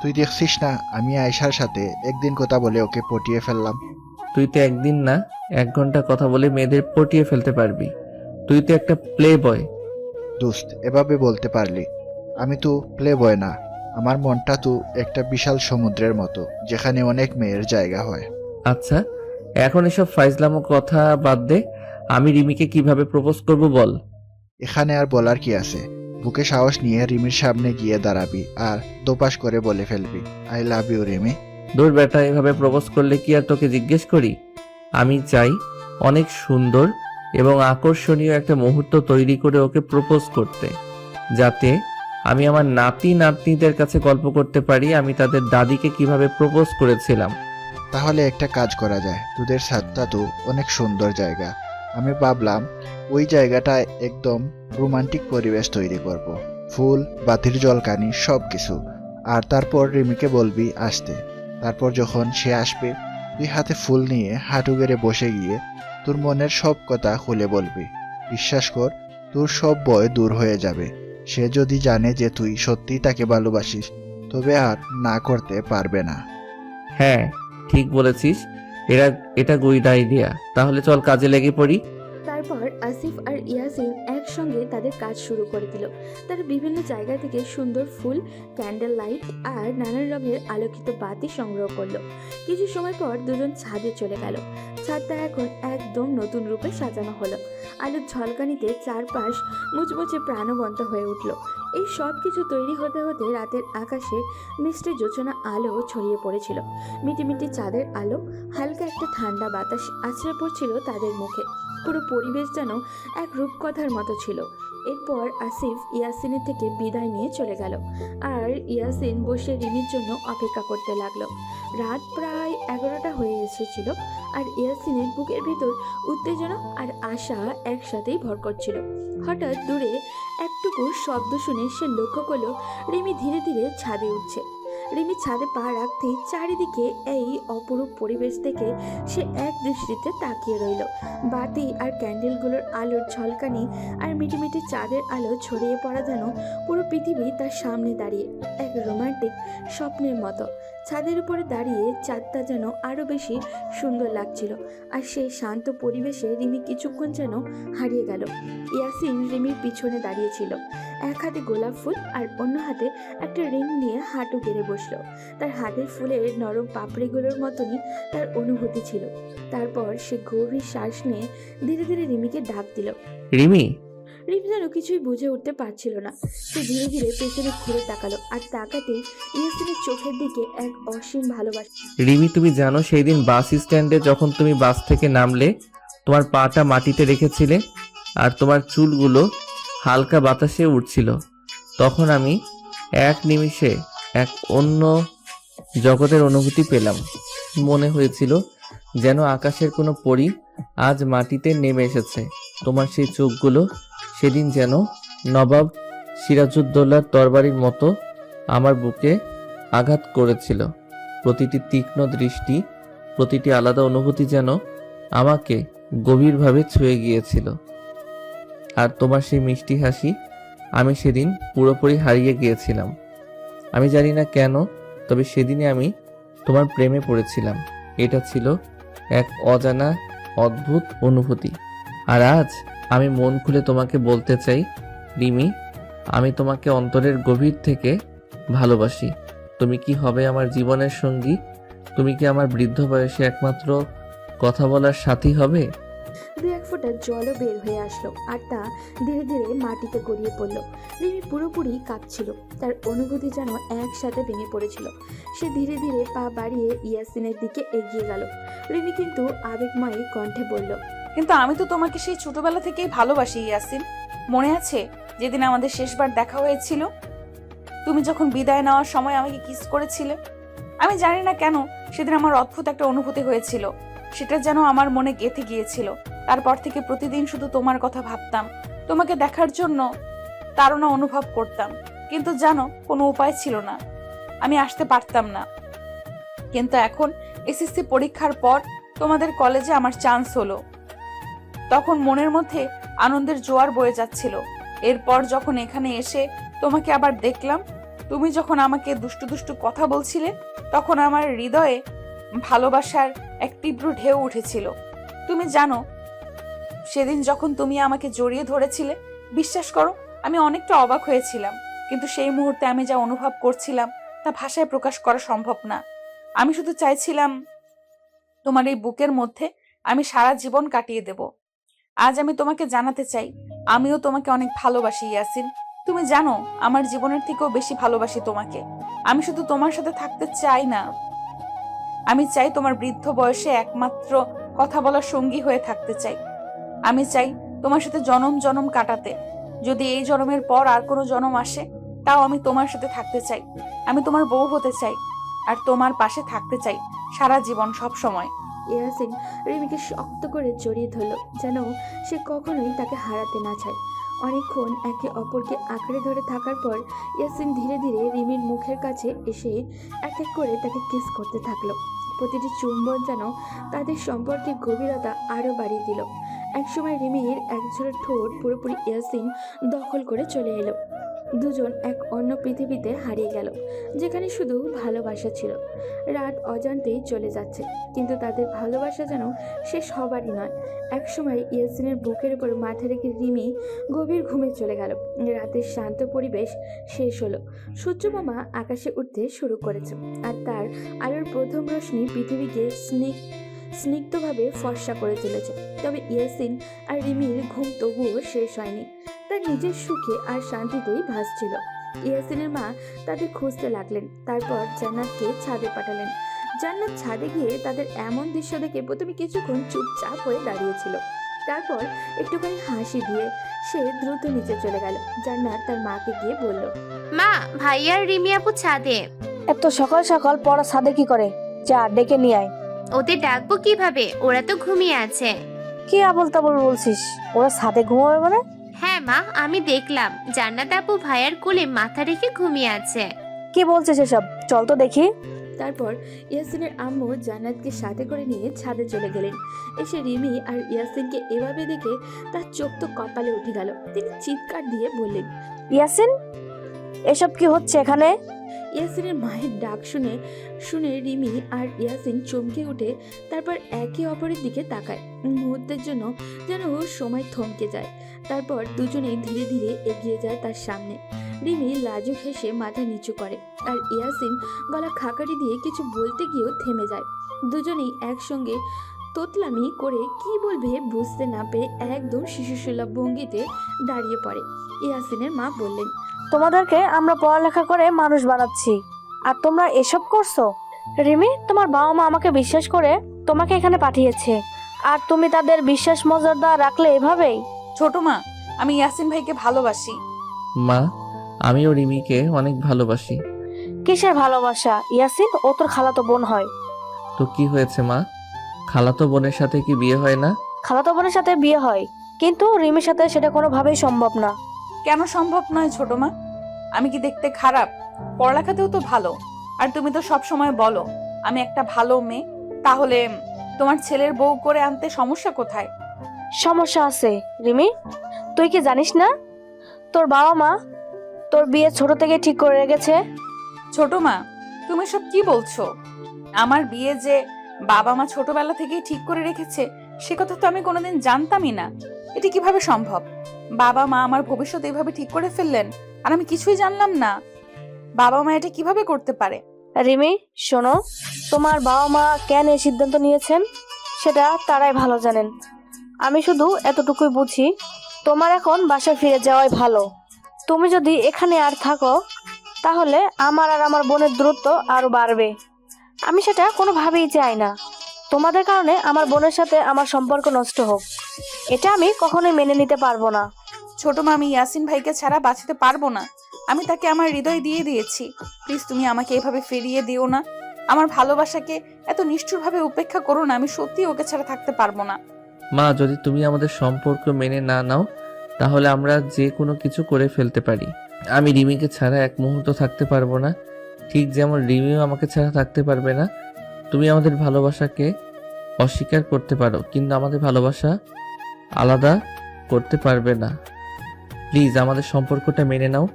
তুই দেখছিস না আমি আয়েশার সাথে একদিন কথা বলে ওকে পটিয়ে ফেললাম। তুই তো একদিন না 1 ঘন্টা কথা বলে মেয়েদের পটিয়ে ফেলতে পারবি। তুই তো একটা প্লে বয়। দোস্ত, এভাবে বলতে পারলি? আমি তো প্লে বয় না, আমার মনটা তো একটা বিশাল সমুদ্রের মতো, যেখানে অনেক মেয়ের জায়গা হয়। আচ্ছা, এখন এসব ফাইজলামো কথা বাদ দে, আমি রিমিকে কিভাবে প্রপোজ করব বল। এখানে আর বলার কি আছে? বুকে সাহস নিয়ে রিমির সামনে গিয়ে দাঁড়াবি আর দোপাস করে বলে ফেলবি, আই লাভ ইউ রিমি। দূর বেটা, এভাবে প্রপোজ করলে কি আর তোকে জিজ্ঞেস করি? আমি চাই অনেক সুন্দর এবং আকর্ষণীয় একটা মুহূর্ত তৈরি করে ওকে প্রপোজ করতে, যাতে আমি আমার নাতি নাতনিদের কাছে গল্প করতে পারি আমি তাদের দাদিকে কিভাবে প্রপোজ করেছিলাম। তাহলে একটা কাজ করা যায়, তোদের ছাদটা তো অনেক সুন্দর জায়গা। আমি ভাবলাম ওই জায়গাটায় একদম রোমান্টিক পরিবেশ তৈরি করব, ফুল, বাতির জলকানি সব কিছু। আর তারপর রিমিকে বলবি আসতে। তারপর যখন সে আসবে, তুই হাতে ফুল নিয়ে হাঁটু গেড়ে বসে গিয়ে তোর মনের সব কথা খুলে বলবি। বিশ্বাস কর, তোর সব ভয় দূর হয়ে যাবে। সে যদি জানে যে তুই সত্যিই তাকে ভালোবাসিস, তবে আর না করতে পারবে না। হ্যাঁ, ঠিক বলেছিস, এটা গুড আইডিয়া। তাহলে চল কাজে লেগে পড়ি। তারপর আসিফ আর ইয়াসিন একসঙ্গে তাদের কাজ শুরু করে দিল। তারা বিভিন্ন জায়গা থেকে সুন্দর ফুল, ক্যান্ডেল লাইট আর নানান রঙের আলোকিত বাতি সংগ্রহ করলো। কিছু সময় পর দুজন ছাদে চলে গেল। ছাদটা এখন একদম নতুন রূপে সাজানো হলো। আলোর ঝলকানিতে চারপাশ মুচমুচে প্রাণবন্ত হয়ে উঠল। এই সব কিছু তৈরি হতে হতে রাতের আকাশে মিষ্টি জোছনা আলো ছড়িয়ে পড়েছিল। মিটিমিটি চাঁদের আলো, হালকা একটা ঠান্ডা বাতাস আছড়ে পড়ছিল তাদের মুখে। পুরো পরিবেশ যেন এক রূপকথার মতো ছিল। এরপর আসিফ ইয়াসিনের থেকে বিদায় নিয়ে চলে গেল, আর ইয়াসিন বসে রিমির জন্য অপেক্ষা করতে লাগলো। রাত প্রায় 11টা হয়ে এসেছিল, আর ইয়াসিনের বুকের ভিতর উত্তেজনা আর আশা একসাথেই ভর করছিল। হঠাৎ দূরে একটুকু শব্দ শুনে সে লক্ষ্য করলো রিমি ধীরে ধীরে ছাদে উঠছে। রিমি ছাদে পা রাখতেই চারিদিকে এই অপরূপ পরিবেশ দেখে সে এক দৃষ্টিতে তাকিয়ে রইল। বাতি আর ক্যান্ডেলগুলোর আলোর ঝলকানি আর মিটিমিটি চাঁদের আলো ছড়িয়ে পড়া যেন পুরো পৃথিবী তার সামনে দাঁড়িয়ে, এক রোমান্টিক স্বপ্নের মতো। ছাদের উপরে দাঁড়িয়ে চাঁদটা যেন আরো বেশি সুন্দর লাগছিল, আর সেই শান্ত পরিবেশে রিমি কিছুক্ষণ যেন হারিয়ে গেল। ইয়াসিন রিমির পিছনে দাঁড়িয়েছিল, এক হাতে গোলাপ ফুল আর অন্য হাতে একটা রিং নিয়ে হাঁটু গেড়ে বসলো। তার হাতের ফুলের নরম পাপড়িগুলোর মতনই তার অনুভূতি ছিল। তারপর সে গভীর শ্বাস নিয়ে ধীরে ধীরে রিমিকে ডাক দিল। রিমি। রিমি যেন কিছুই বুঝে উঠতে পারছিল না। সে ধীরে ধীরে পেছনে ঘুরে তাকালো, আর তাকাতেই ইয়াসিনের চোখের দিকে এক অসীম ভালোবাসা। রিমি, তুমি জানো সেই দিন বাস স্ট্যান্ডে যখন তুমি বাস থেকে নামলে, তোমার পাটা মাটিতে রেখেছিলে আর তোমার চুলগুলো হালকা বাতাসে উড়ছিল। তখন আমি এক নিমিষে এক অন্য জগতের অনুভূতি পেলাম। মনে হয়েছিল যেন আকাশের কোনো পরী আজ মাটিতে নেমে এসেছে। তোমার সেই চোখগুলো সেদিন যেন নবাব সিরাজউদ্দৌলার তরবারির মতো আমার বুকে আঘাত করেছিল। প্রতিটি তীক্ষ্ণ দৃষ্টি, প্রতিটি আলাদা অনুভূতি যেন আমাকে গভীরভাবে ছুঁয়ে গিয়েছিল। আর তোমার সেই মিষ্টি হাসি, আমি সেদিন পুরোপুরি হারিয়ে গিয়েছিলাম। আমি জানি না কেন, তবে সেদিনে আমি তোমার প্রেমে পড়েছিলাম। এটা ছিল এক অজানা অদ্ভুত অনুভূতি। আর আজ আমি মন খুলে তোমাকে বলতে চাই, রিমি, আমি তোমাকে অন্তরের গভীর থেকে ভালোবাসি। তুমি কি হবে আমার জীবনের সঙ্গী? তুমি কি আমার বৃদ্ধ বয়সে একমাত্র কথা বলার সাথী হবে? দু এক ফোঁটা জলও বের হয়ে আসলো আর তা ধীরে ধীরে মাটিতে গড়িয়ে পড়লো। রিমি পুরোপুরি কাঁপছিল, তার অনুভূতি যেন একসাথে ভেঙে পড়েছিল। সে ধীরে ধীরে পা বাড়িয়ে ইয়াসিনের দিকে এগিয়ে গেল। রিমি কিন্তু আবেগময় কণ্ঠে বলল, কিন্তু আমি তো তোমাকে সেই ছোটবেলা থেকেই ভালোবাসি ইয়াসিন। মনে আছে যেদিন আমাদের শেষবার দেখা হয়েছিল? তুমি যখন বিদায় নেওয়ার সময় আমাকে কিস করেছিলে। আমি জানি না কেন সেদিন আমার অদ্ভুত একটা অনুভূতি হয়েছিল, সেটা যেন আমার মনে গেঁথে গিয়েছিল। তারপর থেকে প্রতিদিন শুধু তোমার কথা ভাবতাম, তোমাকে দেখার জন্য তাড়না অনুভব করতাম। কিন্তু জানো, কোনো উপায় ছিল না, আমি আসতে পারতাম না। কিন্তু এখন এসএসসি পরীক্ষার পর তোমাদের কলেজে আমার চান্স হলো। তখন মনের মধ্যে আনন্দের জোয়ার বয়ে যাচ্ছিল। এরপর যখন এখানে এসে তোমাকে আবার দেখলাম, তুমি যখন আমাকে দুষ্টু দুষ্টু কথা বলছিলে, তখন আমার হৃদয়ে ভালোবাসার এক তীব্র ঢেউ উঠেছিল। তুমি জানো, সেদিন যখন তুমি আমাকে জড়িয়ে ধরেছিলে, বিশ্বাস করো আমি অনেকটা অবাক হয়েছিলাম। কিন্তু সেই মুহূর্তে আমি যা অনুভব করছিলাম তা ভাষায় প্রকাশ করা সম্ভব না। আমি শুধু চাইছিলাম তোমার এই বুকের মধ্যে আমি সারা জীবন কাটিয়ে দেব। আজ আমি তোমাকে জানাতে চাই, আমিও তোমাকে অনেক ভালোবাসি ইয়াসিন। তুমি জানো, আমার জীবনের থেকেও বেশি ভালোবাসি তোমাকে। আমি শুধু তোমার সাথে থাকতে চাই না, আমি চাই তোমার বৃদ্ধ বয়সে একমাত্র কথা বলার সঙ্গী হয়ে থাকতে চাই। আমি চাই তোমার সাথে জনম জনম কাটাতে। যদি এই জনমের পর আর কোনো জনম আসে, তাও আমি তোমার সাথে থাকতে চাই। আমি তোমার বউ হতে চাই আর তোমার পাশে থাকতে চাই সারা জীবন, সব সময়। ইয়াসিন রিমিকে শক্ত করে জড়িয়ে ধরল, যেন সে কখনোই তাকে হারাতে না চায়। অনেকক্ষণ একে অপরকে আঁকড়ে ধরে থাকার পর ইয়াসিন ধীরে ধীরে রিমির মুখের কাছে এসে এক এক করে তাকে কিস করতে থাকলো। প্রতিটি চুম্বন যেন তাদের সম্পর্কের গভীরতা আরও বাড়িয়ে দিল। একসময় রিমির একজোড়া ঠোঁট পুরোপুরি ইয়াসিন দখল করে চলে এলো। দুজন এক অন্য পৃথিবীতে হারিয়ে গেল, যেখানে শুধু ভালোবাসা ছিল। রাত অজান্তেই চলে যাচ্ছে, কিন্তু তাদের ভালোবাসা যেন শেষ হবারই নয়। একসময় ইয়াসিনের বুকের উপর মাথা রেখে রিমি গভীর ঘুমে চলে গেল। রাতের শান্ত পরিবেশ শেষ হলো। সূর্যমামা আকাশে উঠতে শুরু করেছে, আর তার আলোর প্রথম রশ্মি পৃথিবীকে স্নিগ্ধভাবে ফর্সা করে তুলেছে। তবে ইয়াসিন আর রিমির ঘুম তবুও শেষ হয়নি, তার নিজের সুখে আর শান্তিতেই ভাসছিল। ইয়াসিনের মা তাদের খুঁজতে লাগলেন, তারপর জান্নাতকে ছাদে পাঠালেন। জান্নাত ছাদে গিয়ে তাদের এমন দৃশ্য দেখে প্রথমে কিছুক্ষণ চুপচাপ হয়ে দাঁড়িয়েছিল, তারপর একটুখানি হাসি দিয়ে সে দ্রুত নিচে চলে গেল। জান্নাত তার মাকে গিয়ে বলল, মা, ভাইয়ার রিমি আপু ছাদে। এত সকাল সকাল পড়া ছাদে কি করে? যা ডেকে নিয়ে আয়। ওদের ডাকবো কিভাবে? ওরা তো ঘুমিয়ে আছে। কি আবল তাবল বলছিস? ওরা ছাদে ঘুমাবে মানে? হ্যাঁ মা, আমি দেখলাম জান্নাত আপু ভাইয়ার কোলে মাথা রেখে ঘুমিয়ে আছে। কি বলছিস এসব? চল তো দেখি। তারপর ইয়াসিনের আম্মু জান্নাতকে সাথে করে নিয়ে ছাদে চলে গেলেন। এসে রিমি আর ইয়াসিনকে এভাবে দেখে তার চোখ তো কপালে উঠে গেল। তিনি চিৎকার দিয়ে বললেন, ইয়াসিন, এসব কি হচ্ছে এখানে? ইয়াসিনের মায়ের ডাক শুনে রিমি আর ইয়াসিন চমকে উঠে তারপর একে অপরের দিকে তাকায়। মুহূর্তের জন্য যেন সময় থমকে যায়। তারপর দুজনেই ধীরে ধীরে এগিয়ে যায় তার সামনে। রিমি লাজুক হেসে মাথা নিচু করে, আর ইয়াসিন গলা খাকারি দিয়ে কিছু বলতে গিয়েও থেমে যায়। দুজনেই একসঙ্গে তোতলামি করে কি বলবে বুঝতে না পেরে একদম শিশুসুলভ ভঙ্গিতে দাঁড়িয়ে পড়ে। ইয়াসিনের মা বললেন, তোমাদেরকে আমরা পড়ালেখা করে মানুষ বানাচ্ছি, আর তোমরা এসব করছো? রিমি, তোমার বাবা মা আমাকে বিশ্বাস করে তোমাকে এখানে পাঠিয়েছে, আর তুমি তাদের বিশ্বাস মর্যাদা রাখলে এভাবেই? ছোট মা, আমি ইয়াসিন ভাইকে ভালোবাসি। মা, আমিও রিমিকে অনেক ভালোবাসি। কিসের ভালোবাসা? ইয়াসিন ও তোর খালাতো বোন হয়। তো কি হয়েছে মা? খালাতো বোনের সাথে কি বিয়ে হয় না? খালাতো বোনের সাথে বিয়ে হয়, কিন্তু রিমির সাথে সেটা কোনোভাবেই সম্ভব না। কেন সম্ভব নয় ছোট মা? আমি কি দেখতে খারাপ? পড়ালেখাতেও তো ভালো। আর তুমি তো সব সময় বলো আমি একটা ভালো মেয়ে। তাহলে তোমার ছেলের বউ করে আনতে সমস্যা কোথায়? সমস্যা আছে রিমি, তুই কি জানিস না তোর বাবা মা তোর বিয়ে ছোট থেকে ঠিক করে রেখেছে? ছোট মা, তুমি সব কি বলছো? আমার বিয়ে যে বাবা মা ছোটবেলা থেকেই ঠিক করে রেখেছে সে কথা তো আমি কোনোদিন জানতামই না। এটি কিভাবে সম্ভব? বাবা মা আমার ভবিষ্যৎ এইভাবে ঠিক করে ফেললেন আর আমি কিছুই জানলাম না। বাবা মা এটা কিভাবে করতে পারে? রিমি শোনো, তোমার বাবা মা কেন এই সিদ্ধান্ত নিয়েছেন সেটা তারাই ভালো জানেন। আমি শুধু এতটুকুই বুঝি, তোমার এখন বাসায় ফিরে যাওয়াই ভালো। তুমি যদি এখানে আর থাকো তাহলে আমার আর আমার বোনের দূরত্ব আরো বাড়বে। আমি সেটা কোনোভাবেই চাই না। তোমাদের কারণে আমার বোনের সাথে আমার সম্পর্ক নষ্ট হোক, এটা আমি কখনোই মেনে নিতে পারবো না। ছোট মা, আমি ইয়াসিন ভাইকে ছাড়া বাঁচতে পারবো না। আমি তাকে আমার হৃদয় দিয়ে দিয়েছি। প্লিজ তুমি আমাকে এভাবে ফিরিয়ে দিও না। আমার ভালোবাসাকে এত নিষ্ঠুরভাবে উপেক্ষা করো না। আমি সত্যি ওকে ছাড়া থাকতে পারবো না। মা, যদি তুমি আমাদের সম্পর্ক মেনে না নাও তাহলে আমরা যে কোনো কিছু করে ফেলতে পারি। আমি রিমিকে ছাড়া এক মুহূর্ত থাকতে পারবো না, ঠিক যেমন রিমিও আমাকে ছাড়া থাকতে পারবে না। তুমি আমাদের ভালোবাসাকে অস্বীকার করতে পারো, কিন্তু আমাদের ভালোবাসা আলাদা করতে পারবে না। প্লিজ আমাদের সম্পর্কটা মেনে নাও,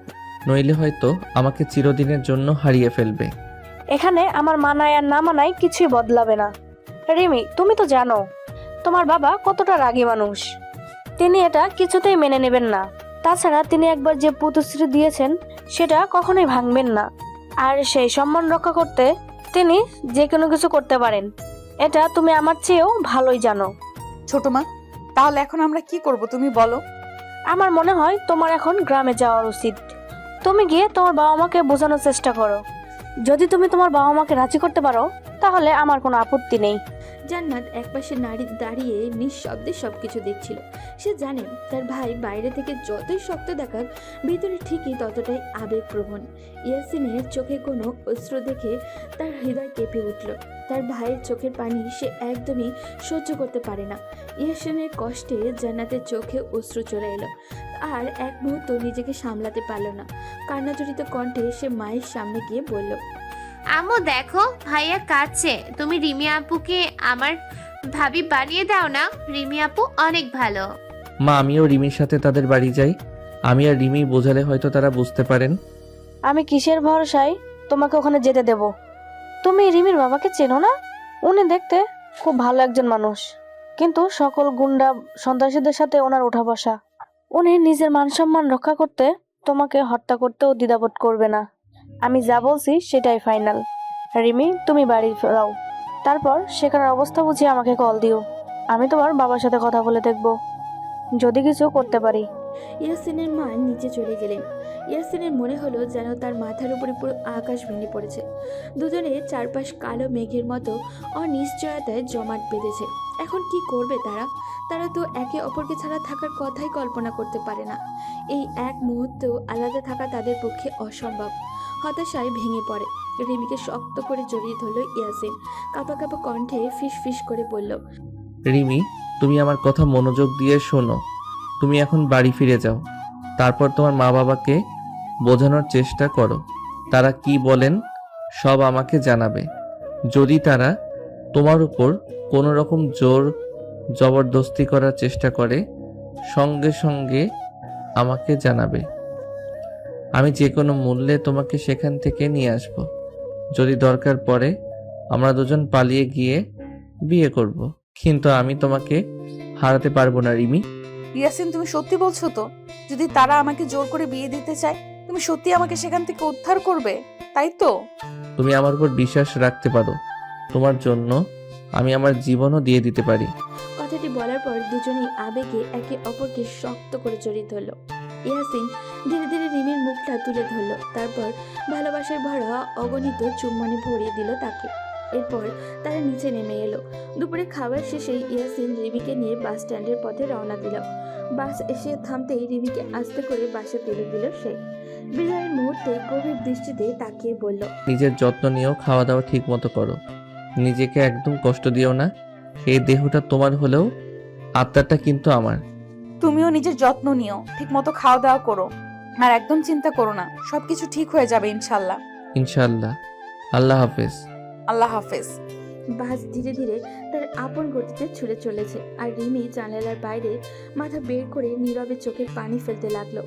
নইলে হয়তো আমাকে চিরদিনের জন্য হারিয়ে ফেলবে। এখানে আমার মানায় আর না মানায় কিছুই বদলাবে না। রিমি, তুমি তো জানো তোমার বাবা কতটা রাগী মানুষ। তিনি এটা কিছুতেই মেনে নেবেন না। তাছাড়া তিনি একবার যে প্রতিশ্রুতি দিয়েছেন সেটা কখনোই ভাঙবেন না। আর সেই সম্মান রক্ষা করতে তিনি যে কোনো কিছু করতে পারেন, এটা তুমি আমার চেয়েও ভালোই জানো। ছোট মা, তাহলে এখন আমরা কি করব তুমি বলো? আমার মনে হয় তোমার এখন গ্রামে যাওয়া উচিত। তুমি গিয়ে তোমার বাবা মাকে বোঝানোর চেষ্টা করো। যদি তুমি তোমার বাবা মাকে রাজি করতে পারো তাহলে আমার কোনো আপত্তি নেই। জান্নাত একপাশে নারী দাঁড়িয়ে নিঃশব্দে সবকিছু দেখছিল। সে জানে তার ভাই বাইরে থেকে যতই শক্ত দেখাক ভিতরে ঠিকই ততটাই আবেগপ্রবণ। ইয়াসিনের চোখে কোনো অশ্রু দেখে তার হৃদয় কেঁপে উঠল। তার ভাইয়ের চোখের পানি সে একদমই সহ্য করতে পারে না। ইয়াসিনের কষ্টে জান্নাতের চোখে অশ্রু চলে এলো, আর এক মুহূর্ত নিজেকে সামলাতে পারল না। কান্নাজড়িত কণ্ঠে সে মায়ের সামনে গিয়ে বলল, আম্মু দেখো ভাইয়া কাঁদছে, তুমি রিমি আপুকে আমার ভাবি বানিয়ে দাও না। রিমি আপু অনেক ভালো। মা, আমিও রিমির সাথে তাদের বাড়ি যাই। আমি আর রিমি বোঝালে হয়তো তারা বুঝতে পারেন। আমি কিসের ভরসায় তোমাকে ওখানে যেতে দেব? তুমি রিমির বাবাকে চেনো না? উনি দেখতে খুব ভালো একজন মানুষ, কিন্তু সকল গুন্ডা সন্ত্রাসীদের সাথে ওনার ওঠা বসা। উনি নিজের মান সম্মান রক্ষা করতে তোমাকে হত্যা করতেও দ্বিধাবোধ করবে না। আমি যা বলছি সেটাই ফাইনাল। রিমি, তুমি বাড়ি যাও, তারপর সেখানের অবস্থা বুঝিয়ে আমাকে কল দিও। আমি তোমার বাবার সাথে কথা বলে দেখব যদি কিছু করতে পারি। ইয়াসিনের মা নিচে চলে গেলেন। ইয়াসিনের মনে হলো যেন তার মাথার উপরে পুরো আকাশ ভেঙে পড়েছে। দুজনে চারপাশ কালো মেঘের মতো অনিশ্চয়তায় জমাট বেঁধেছে। এখন কি করবে তারা? তারা তো একে অপরকে ছাড়া থাকার কথাই কল্পনা করতে পারে না। এই এক মুহূর্তেও আলাদা থাকা তাদের পক্ষে অসম্ভব। হতাশায় ভেঙে পড়ে। রিমিকে শক্ত করে জড়িয়ে ধরল ইয়াসিন। কাঁপা কাঁপা কণ্ঠে ফিস ফিস করে বলল, রিমি, তুমি আমার কথা মনোযোগ দিয়ে শোনো। তুমি এখন বাড়ি ফিরে যাও, তারপর তোমার মা বাবাকে বোঝানোর চেষ্টা করো। তারা কি বলেন সব আমাকে জানাবে। যদি তারা তোমার উপর কোনো রকম জোর জবরদস্তি করার চেষ্টা করে সঙ্গে সঙ্গে আমাকে জানাবে। আমি যে কোনো মূল্যে তোমাকে সেখান থেকে নিয়ে আসব। যদি দরকার পড়ে আমরা দুজন পালিয়ে গিয়ে বিয়ে করব, কিন্তু আমি তোমাকে হারাতে পারবো না রিমি। ইয়াসিন, তুমি সত্যি বলছো তো? যদি তারা আমাকে জোর করে বিয়ে দিতে চায় তুমি সত্যি আমাকে সেখান থেকে উদ্ধার করবে, তাই তো? তুমি আমার উপর বিশ্বাস রাখতে পারো। তোমার জন্য আমি আমার জীবনও দিয়ে দিতে পারি। কথাটি বলার পর দুজনেই আবেগে একে অপরকে শক্ত করে জড়িয়ে ধরল। ইয়াসিন ধীরে ধীরে রিমির মুখটা তুলে ধরল, তারপর ভালোবাসার ভরা অগণিত চুম্বনে ভরিয়ে দিল তাকে। এরপর তারা নিচে নেমে এলো। দুপুরে খাবার শেষে ইয়াসিন রিমিকে নিয়ে বাস স্ট্যান্ডের পথে রওনা দিল। বাস এসে থামতেই রিমিকে আস্তে করে বাসে তুলে দিল সে। বিজয়ের মুহূর্তে গভীর দৃষ্টিতে তাকিয়ে বলল, নিজের যত্ন নিও, খাওয়া দাওয়া ঠিক মতো করো, নিজেকে একদম কষ্ট দিও না। এই দেহটা তোমার হলেও আত্মাটা কিন্তু আমার। তুমিও নিজের যত্ন নিও, ঠিক মতো খাওয়া দাওয়া করো, আর একদম চিন্তা করো না, সবকিছু ঠিক হয়ে যাবে ইনশাল্লাহ। ইনশাআল্লাহ। আল্লাহ হাফেজ। আল্লাহ হাফেজ। বাস ধীরে ধীরে তার আপন গতিতে ছুটে চলেছে, আর রিমি জানালার বাইরে মাথা বের করে নীরবে চোখের পানি ফেলতে লাগলো।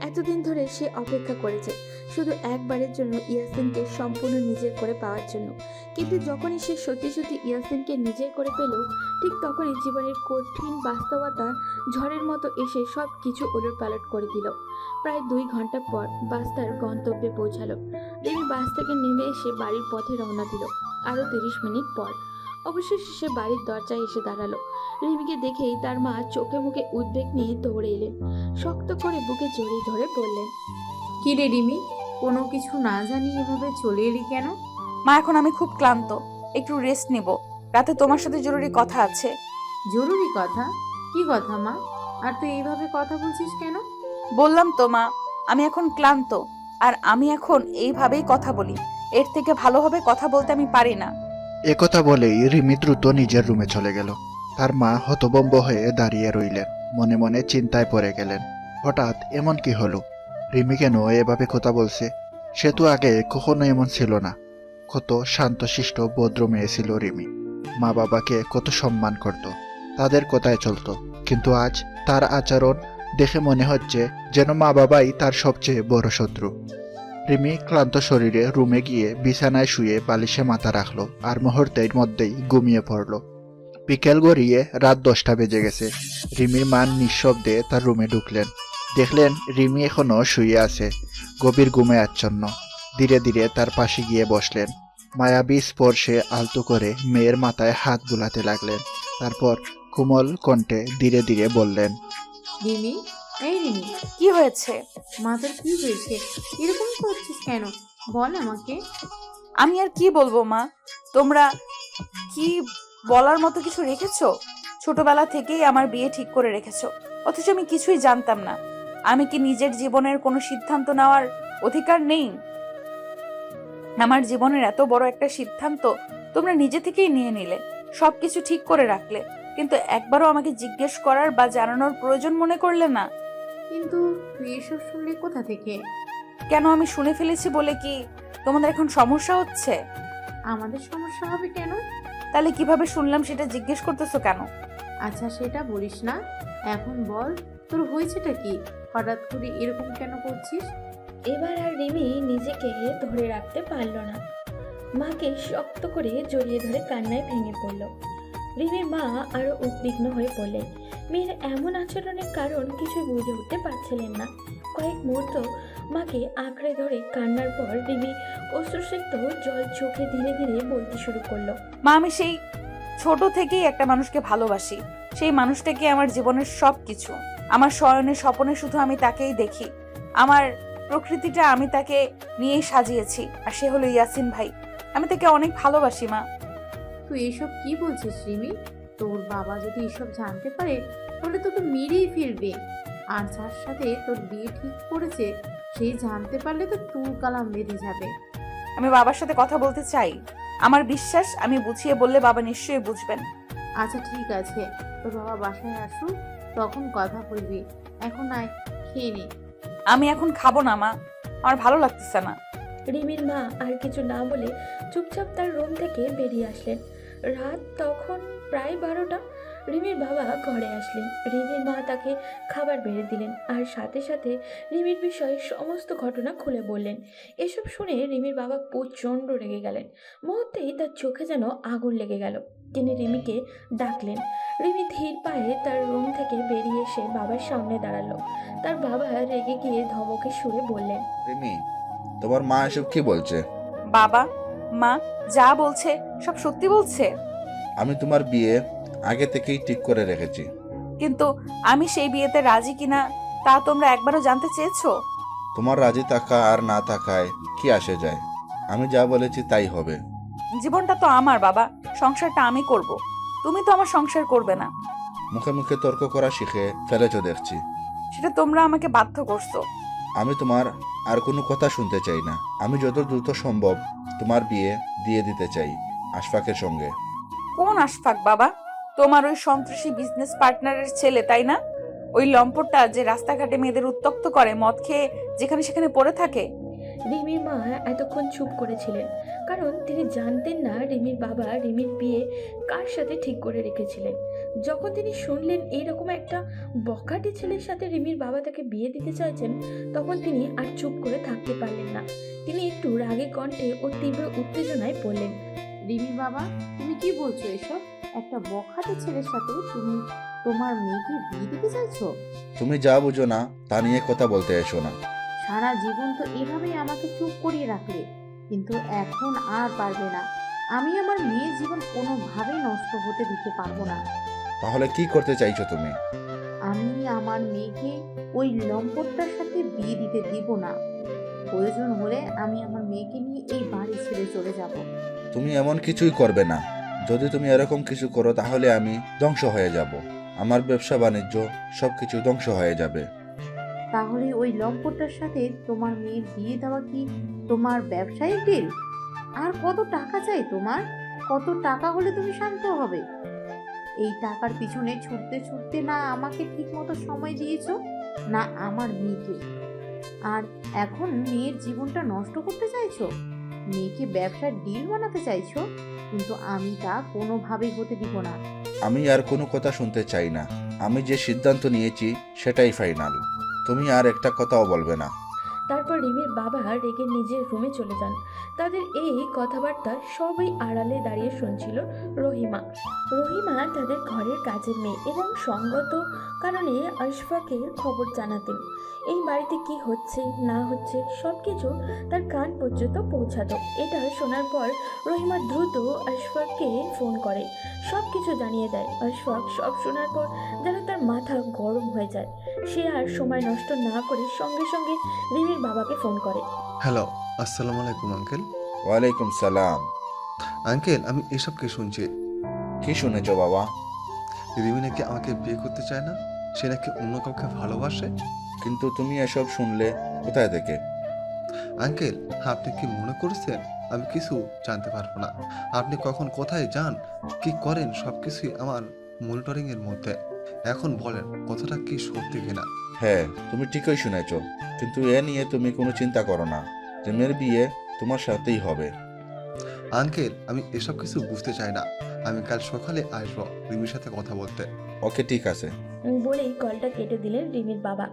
এতদিন ধরে সে অপেক্ষা করেছে শুধু একবারের জন্য ইয়াসিনকে সম্পূর্ণ নিজের করে পাওয়ার জন্য। কিন্তু যখনই সে সত্যি সত্যি ইয়াসিনকে নিজের করে পেল, ঠিক তখনই জীবনের কঠিন বাস্তবতা ঝড়ের মতো এসে সব কিছু ওলটপালট করে দিল। প্রায় 2 ঘন্টা পর বাস তার গন্তব্যে পৌঁছালো। রিমি বাস থেকে নেমে এসে বাড়ির পথে রওনা দিল। আরও 30 মিনিট পর অবশেষে সে বাড়ির দরজায় এসে দাঁড়ালো। রিমিকে দেখেই তার মা চোখে মুখে উদ্বেগ নিয়ে দৌড়ে এলেন। শক্ত করে বুকে জড়িয়ে ধরে বললেন, কি রে রিমি, কোনো কিছু না জানি এভাবে চলে এলি কেন? মা, এখন আমি খুব ক্লান্ত, একটু রেস্ট নিব, রাতে তোমার সাথে জরুরি কথা আছে। জরুরি কথা? কি কথা মা? আর তুই এইভাবে কথা বলছিস কেন? বললাম তো মা, আমি এখন ক্লান্ত, আর আমি এখন এইভাবেই কথা বলি, এর থেকে ভালোভাবে কথা বলতে আমি পারি না। একথা বলেই রিমি দ্রুত নিজের রুমে চলে গেল। তার মা হতভম্ব হয়ে দাঁড়িয়ে রইলেন, মনে মনে চিন্তায় পড়ে গেলেন। হঠাৎ এমন কি হলো? রিমি কেন এভাবে কথা বলছে? সে তো আগে কখনো এমন ছিল না। কত শান্তশিষ্ট ভদ্র মেয়ে ছিল রিমি। মা বাবাকে কত সম্মান করত, তাদের কথায় চলতো। কিন্তু আজ তার আচরণ দেখে মনে হচ্ছে যেন মা বাবাই তার সবচেয়ে বড় শত্রু। রিমি ক্লান্ত শরীরে রুমে গিয়ে বিছানায় শুয়ে বালিশে মাথা রাখলো, আর মুহূর্তের মধ্যেই ঘুমিয়ে পড়ল। বিকেল গড়িয়ে রাত 10টা বেজে গেছে। রিমির মা নিঃশব্দে তার রুমে ঢুকলেন। দেখলেন রিমি এখনো শুয়ে আছে, গভীর ঘুমে আচ্ছন্ন। ধীরে ধীরে তার পাশে গিয়ে বসলেন। মায়াবী স্পর্শে আলতো করে মেয়ের মাথায় হাত বুলাতে লাগলেন। তারপর কোমল কণ্ঠে ধীরে ধীরে বললেন, রিমি, এই রিমি, কি হয়েছে? মাথার কি হয়েছে? এরকম করছিস কেন? বল আমাকে। আমি আর কি বলবো মা, তোমরা কি বলার মতো কিছু রেখেছো? ছোটবেলা থেকেই আমার বিয়ে ঠিক করে রেখেছো, অথচ আমি কিছুই জানতাম না। আমি কি নিজের জীবনের কোনো সিদ্ধান্ত নেওয়ার অধিকার নেই? আমার জীবনের এত বড় একটা সিদ্ধান্ত তোমরা নিজে থেকেই নিয়ে নিলে, সবকিছু ঠিক করে রাখলে, কিন্তু একবারও আমাকে জিজ্ঞেস করার বা জানানোর প্রয়োজন মনে করলে না। কিন্তু তুই এসব শুনলি কোথা থেকে? কেন, আমি শুনে ফেলেছি বলে কি তোমাদের এখন সমস্যা হচ্ছে? আমাদের সমস্যা হবে কেন? তাহলে কিভাবে শুনলাম সেটা জিজ্ঞেস করতেছো কেন? আচ্ছা, সেটা বলিস না, এখন বল তোর হয়েছেটা কি? হঠাৎ করে এরকম কেন করছিস? এবার আর রিমি নিজেকে ধরে রাখতে পারল না। মাকে শক্ত করে জড়িয়ে ধরে কান্নায় ভেঙে পড়ল। রিমির মা আরো উদ্বিগ্ন হয়ে পড়লেন। মেয়ের এমন আচরণের কারণ কিছুই বুঝে উঠতে পারছিলেন না। কয়েক মুহূর্ত মাকে আঁকড়ে ধরে কান্নার পর রিমি অশ্রুসিক্ত জল চোখে ধীরে ধীরে বলতে শুরু করলো, মা, আমি সেই ছোট থেকেই একটা মানুষকে ভালোবাসি। সেই মানুষটাকে আমার জীবনের সবকিছু। আমার শয়নে স্বপনে শুধু আমি তাকেই দেখি। আমার প্রকৃতিটা আমি তাকে নিয়েই সাজিয়েছি, আর সে হলো ইয়াসিন ভাই। আমি তাকে অনেক ভালোবাসি মা। তুই এসব কি বলছিস রিমি? তোর বাবা যদি এসব জানতে পারে তাহলে তোকে মেরেই ফেলবে। আর যার সাথে তোর বিয়ে ঠিক করেছে সে জানতে পারলে তো তুল কালাম বেঁধে যাবে। আমি বাবার সাথে কথা বলতে চাই। আমার বিশ্বাস আমি বুঝিয়ে বললে বাবা নিশ্চয়ই বুঝবেন। আচ্ছা ঠিক আছে, তোর বাবা বাসায় আসুক, তখন কথা বলবি। এখন আয়, খেয়ে নে। আমি এখন খাবো না মা, আমার ভালো লাগতেছে না। রিমির মা আর কিছু না বলে চুপচাপ তার রুম থেকে বেরিয়ে আসলেন। রাত তখন প্রায় 12টা। রিমির বাবা ঘরে আসলেন। রিমির মা তাকে খাবার বেড়ে দিলেন, আর সাথে সাথে রিমির বিষয়ে সমস্ত ঘটনা খুলে বললেন। এসব শুনে রিমির বাবা প্রচণ্ড রেগে গেলেন। মুহূর্তেই তার চোখে যেন আগুন লেগে গেল। তিনি রিমিকে ডাকলেন। রিমি ধীর পায়ে তার রুম থেকে বেরিয়ে এসে বাবার সামনে দাঁড়ালো। তার বাবা রেগে গিয়ে ধমকে সুরে বললেন, রিমি, তোমার মা এসব কি বলছে? বাবা মা যা বলছে সব সত্যি বলছে। আমি তোমার বিয়ে আগে থেকেই ঠিক করে রেখেছি। কিন্তু আমি সেই বিয়েতে রাজি কিনা তা তোমরা একবারও জানতে চেয়েছো? তোমার রাজি থাকা আর না থাকায় কি আসে যায়? আমি যা বলেছি তাই হবে। জীবনটা তো আমার বাবা, সংসারটা আমি করব। তুমি তো আমার সংসার করবে না। মুখে মুখে তর্ক করা শিখে ফেলেছো দেখছি। সেটা তোমরা আমাকে বাধ্য করছো। আমি তোমার আর কোনো কথা শুনতে চাই না। আমি যত দ্রুত সম্ভব তোমার বিয়ে দিয়ে দিতে চাই আশফাকের সঙ্গে। কোন আশফাক বাবা? তোমার ওই সন্ত্রাসী বিজনেস পার্টনারের ছেলে, তাই না? ওই লম্পটটা যে রাস্তাঘাটে মেয়েদের উত্ত্যক্ত করে, মদ খেয়ে যেখানে সেখানে পড়ে থাকে। রিমির মা এতক্ষণ চুপ করেছিলেন, কারণ তিনি জানতেন না রিমির বাবা রিমির বিয়ে কার সাথে ঠিক করে রেখেছিলেন। যখন তিনি শুনলেন এইরকম একটা বখাটে ছেলের সাথে রিমির বাবা তাকে বিয়ে দিতে চাইছেন, তখন তিনি আর চুপ করে থাকতে পারলেন না। তিনি একটু রাগে কণ্ঠে ও তীব্র উত্তেজনায় বললেন, রিমি বাবা, তুমি কি বলছো এসব? একটা বখাটে ছেলের সাথে তুমি তোমার মেয়েকে বিয়ে দিতে চাইছো? তুমি যা বুঝো না তা নিয়ে কথা বলতে এসো না। সারা জীবন তো এভাবেই আমাকে চুপ করিয়ে রাখলে, কিন্তু এখন আর পারবে না। আমি আমার মেয়ের জীবন কোনোভাবেই নষ্ট হতে দিতে পারবো না। তাহলে কি করতে চাইছো তুমি? আমি আমার মেয়েকে ওই লম্পটটার সাথে বিয়ে দিতে দিব না। প্রয়োজন হলে আমি আমার মেয়েকে নিয়ে এই বাড়ি ছেড়ে চলে যাব। তুমি এমন কিছুই করবে না। যদি তুমি এরকম কিছু করো তাহলে আমি ধ্বংস হয়ে যাব। আমার ব্যবসা বাণিজ্য সবকিছু ধ্বংস হয়ে যাবে। তাহলে ওই লম্পটটার সাথে তোমার মেয়ের বিয়ে দেওয়া কি তোমার ব্যবসায়িক ডিল? আর কত টাকা চাই তোমার? কত টাকা হলে তুমি শান্ত হবে? এই টাকার পিছনে ছুটতে ছুটতে না আমাকে ঠিক মতো সময় দিয়েছো, না আমার মেয়েকে। আর এখন মেয়ের জীবনটা নষ্ট করতে চাইছো, মেয়েকে ব্যবসার ডিল বানাতে চাইছো, কিন্তু আমি তা কোনোভাবেই হতে দিব না। আমি আর কোনো কথা শুনতে চাই না। আমি যে সিদ্ধান্ত নিয়েছি সেটাই ফাইনাল। তুমি আর একটা কথাও বলবে না। তারপর রিমির বাবা রেগে নিজের রুমে চলে যান। তাদের এই কথাবার্তা সবই আড়ালে দাঁড়িয়ে শুনছিল রহিমা। রহিমা তাদের ঘরের কাজের মেয়ে এবং সঙ্গত কারণে আশফাকের খবর জানাতেন। এই বাড়িতে কি হচ্ছে না হচ্ছে সব কিছু তার কান পর্যন্ত পৌঁছাতো। এটা শোনার পর রহিমা দ্রুত আশফাককে ফোন করে, সব কিছু জানিয়ে দেয়। আশফাক সব শোনার পর যেন তার মাথা গরম হয়ে যায়। সে আর সময় নষ্ট না করে সঙ্গে সঙ্গে রিমির বাবাকে ফোন করে। হ্যালো, আসসালামু আলাইকুম আঙ্কেল। ওয়ালাইকুম সালাম। আঙ্কেল, আমি এসব কি শুনছি? কি শুনেছো বাবা? রিমি নাকি আমাকে বিয়ে করতে চায় না, সে নাকি অন্য কাউকে ভালোবাসে। কিন্তু তুমি এসব শুনলে কোথায় থেকে? আঙ্কেল, আপনি কি মনে করছেন আমি কিছু জানতে পারবো না? আপনি কখন কোথায় যান, কি করেন, সবকিছুই আমার মনিটরিং এর মধ্যে। এখন বলেন কথাটা কি সত্যি কিনা? হ্যাঁ, তুমি ঠিকই শুনেছ। কিন্তু এ নিয়ে তুমি কোনো চিন্তা করো না। রিমির বিয়ে তোমার সাথেই হবে। আঙ্কেল, আমি এসব কিছু বুঝতে চাই না। আমি কাল সকালে আসবো রিমির সাথে কথা বলতে। ওকে, ঠিক আছে। বলেই কলটা কেটে দিলেন রিমির বাবা।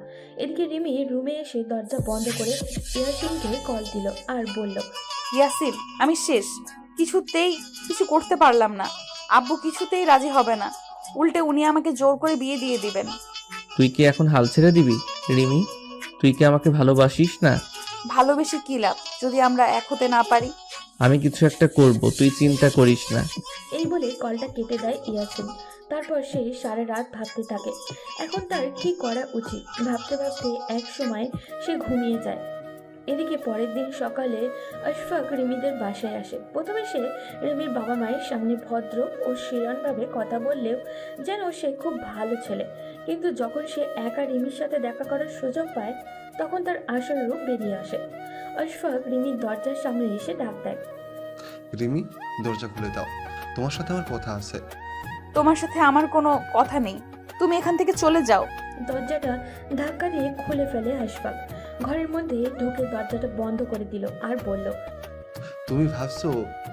এদিকে রিমি রুমে এসে দরজা বন্ধ করে ইয়াসিনকে কল দিল আর বলল, ইয়াসিন, আমি শেষ। কিছুতেই কিছু করতে পারলাম না। আব্বু কিছুতেই রাজি হবে না, উল্টে উনি আমাকে জোর করে বিয়ে দিয়ে দিবেন। তুই কি এখন হাল ছেড়ে দিবি রিমি? তুই কি আমাকে ভালোবাসিস না? ভালোবেসে কি লাভ যদি আমরা এক হতে না পারি? আমি কিছু একটা করব, তুই চিন্তা করিস না। এই বলে কলটা কেটে দেয় ইয়াসিন। তারপর সে সারা রাত ভাবতে থাকে এখন তার কি করা উচিত। ভাবতে ভাবতে এক সময় সে ঘুমিয়ে যায়। এদিকে পরের দিন সকালে আশফাক রিমিদের বাসায় আসে। প্রথমে সে রিমির বাবা মায়ের সামনে ভদ্র ও শিরনভাবে কথা বললেও যেন সে খুব ভালো ছেলে। কিন্তু যখন সে একা রিমির সাথে দেখা করার সুযোগ পায় তখন তার আসল রূপ বেরিয়ে আসে। আশফাক রিমির দরজার সামনে এসে ডাক দেয়, রিমি, দরজা খুলে দাও, তোমার সাথে আমার কথা আছে। তোমার সাথে আমার কোনো কথা নেই, তুমি এখান থেকে চলে যাও। দরজাটা ধাক্কা দিয়ে খুলে ফেলে আশফাক। ঘরের মধ্যে ঢুকে দরজাটা বন্ধ করে দিল আর বলল, তুমি ভাবছো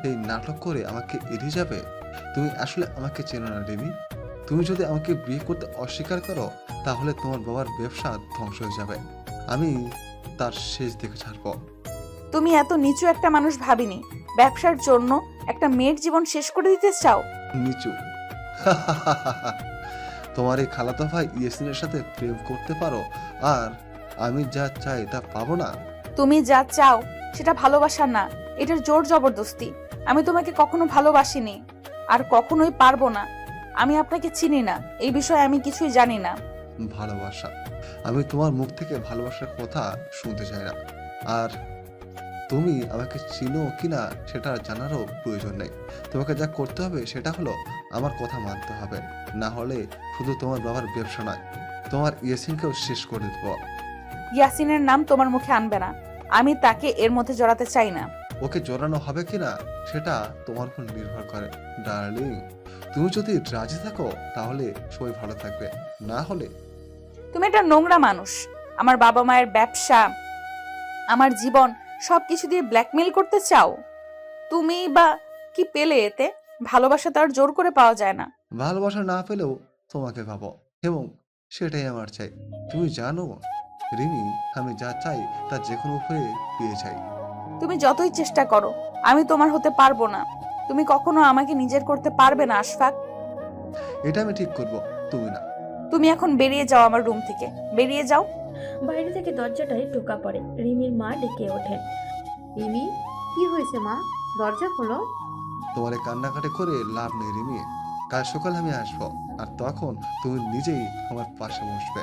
এই নাটক করে আমাকে এড়িয়ে যাবে? তুমি আসলে আমাকে চেনো না রিমি। তুমি যদি আমাকে বিয়ে করতে অস্বীকার করো তাহলে তোমার বাবার ব্যবসা ধ্বংস হয়ে যাবে। আমি তার শেষ দেখে ছাড়বো। তুমি এত নিচু একটা মানুষ ভাবিনি। ব্যবসার জন্য একটা মেয়ের জীবন শেষ করে দিতে চাও? নিচু? তোমার এই খালাতো ভাই ইয়াসিনের সাথে প্রেম করতে পারো আর আমি যা চাই তা পাবো না? তুমি যা চাও সেটা ভালোবাসা না, এটার জোর জবরদস্তি। আমি তোমাকে কখনো ভালোবাসিনি আর কখনোই পারবো না। আমি আপনাকে চিনি না, এই বিষয়ে আমি কিছুই জানি না। ভালোবাসা? আমি তোমার মুখ থেকে ভালোবাসার কথা শুনতে চাই না। আর তুমি আমাকে চিনো কিনা সেটা জানারও প্রয়োজন নেই। তোমাকে যা করতে হবে সেটা হলো আমার কথা মানতে হবে, না হলে শুধু তোমার বাবার ব্যবসা নয়, তোমার ইয়াসিনকেও শেষ করে দেব। ইয়াসিনের নাম তোমার মুখে আনবে না, আমি তাকে এর মধ্যে জড়াতে চাই না। ওকে জড়ানো হবে কিনা সেটা তোমার উপর নির্ভর করে ডার্লিং। তুমি যদি রাজি থাকো তাহলে সবাই ভালো থাকবে, না হলে তুমি একটা নোংরা মানুষ। আমার বাবা মায়ের ব্যবসা, আমার জীবন সবকিছু দিয়ে ব্ল্যাকমেল করতে চাও। তুমি বা কি পেলে এতে? ভালোবাসা তো আর জোর করে পাওয়া যায় না। ভালোবাসা না পেলেও তোমাকে পাবো এবং সেটাই আমার চাই। তুমি জানো রিমি, আমি যা চাই তা যে কোনো উপায়ে পেয়ে যাই। তুমি যতই চেষ্টা করো, আমি তোমার হতে পারবো না। তুমি কখনো আমাকে নিজের করতে পারবে না আশফাক। এটা আমি ঠিক করব, তুমি না। তুমি এখন বেরিয়ে যাও আমার রুম থেকে, বেরিয়ে যাও। বাইরে থেকে দরজাটায় টোকা পড়ে। রিমির মা ডেকে ওঠেন। রিমি, কি হয়েছে মা? দরজা খোলো। তোমার এই কান্নাকাটি করে লাভ নেই রিমি। কাল সকালে আমি আসবো আর তখন তুমি নিজেই আমার পাশে বসবে।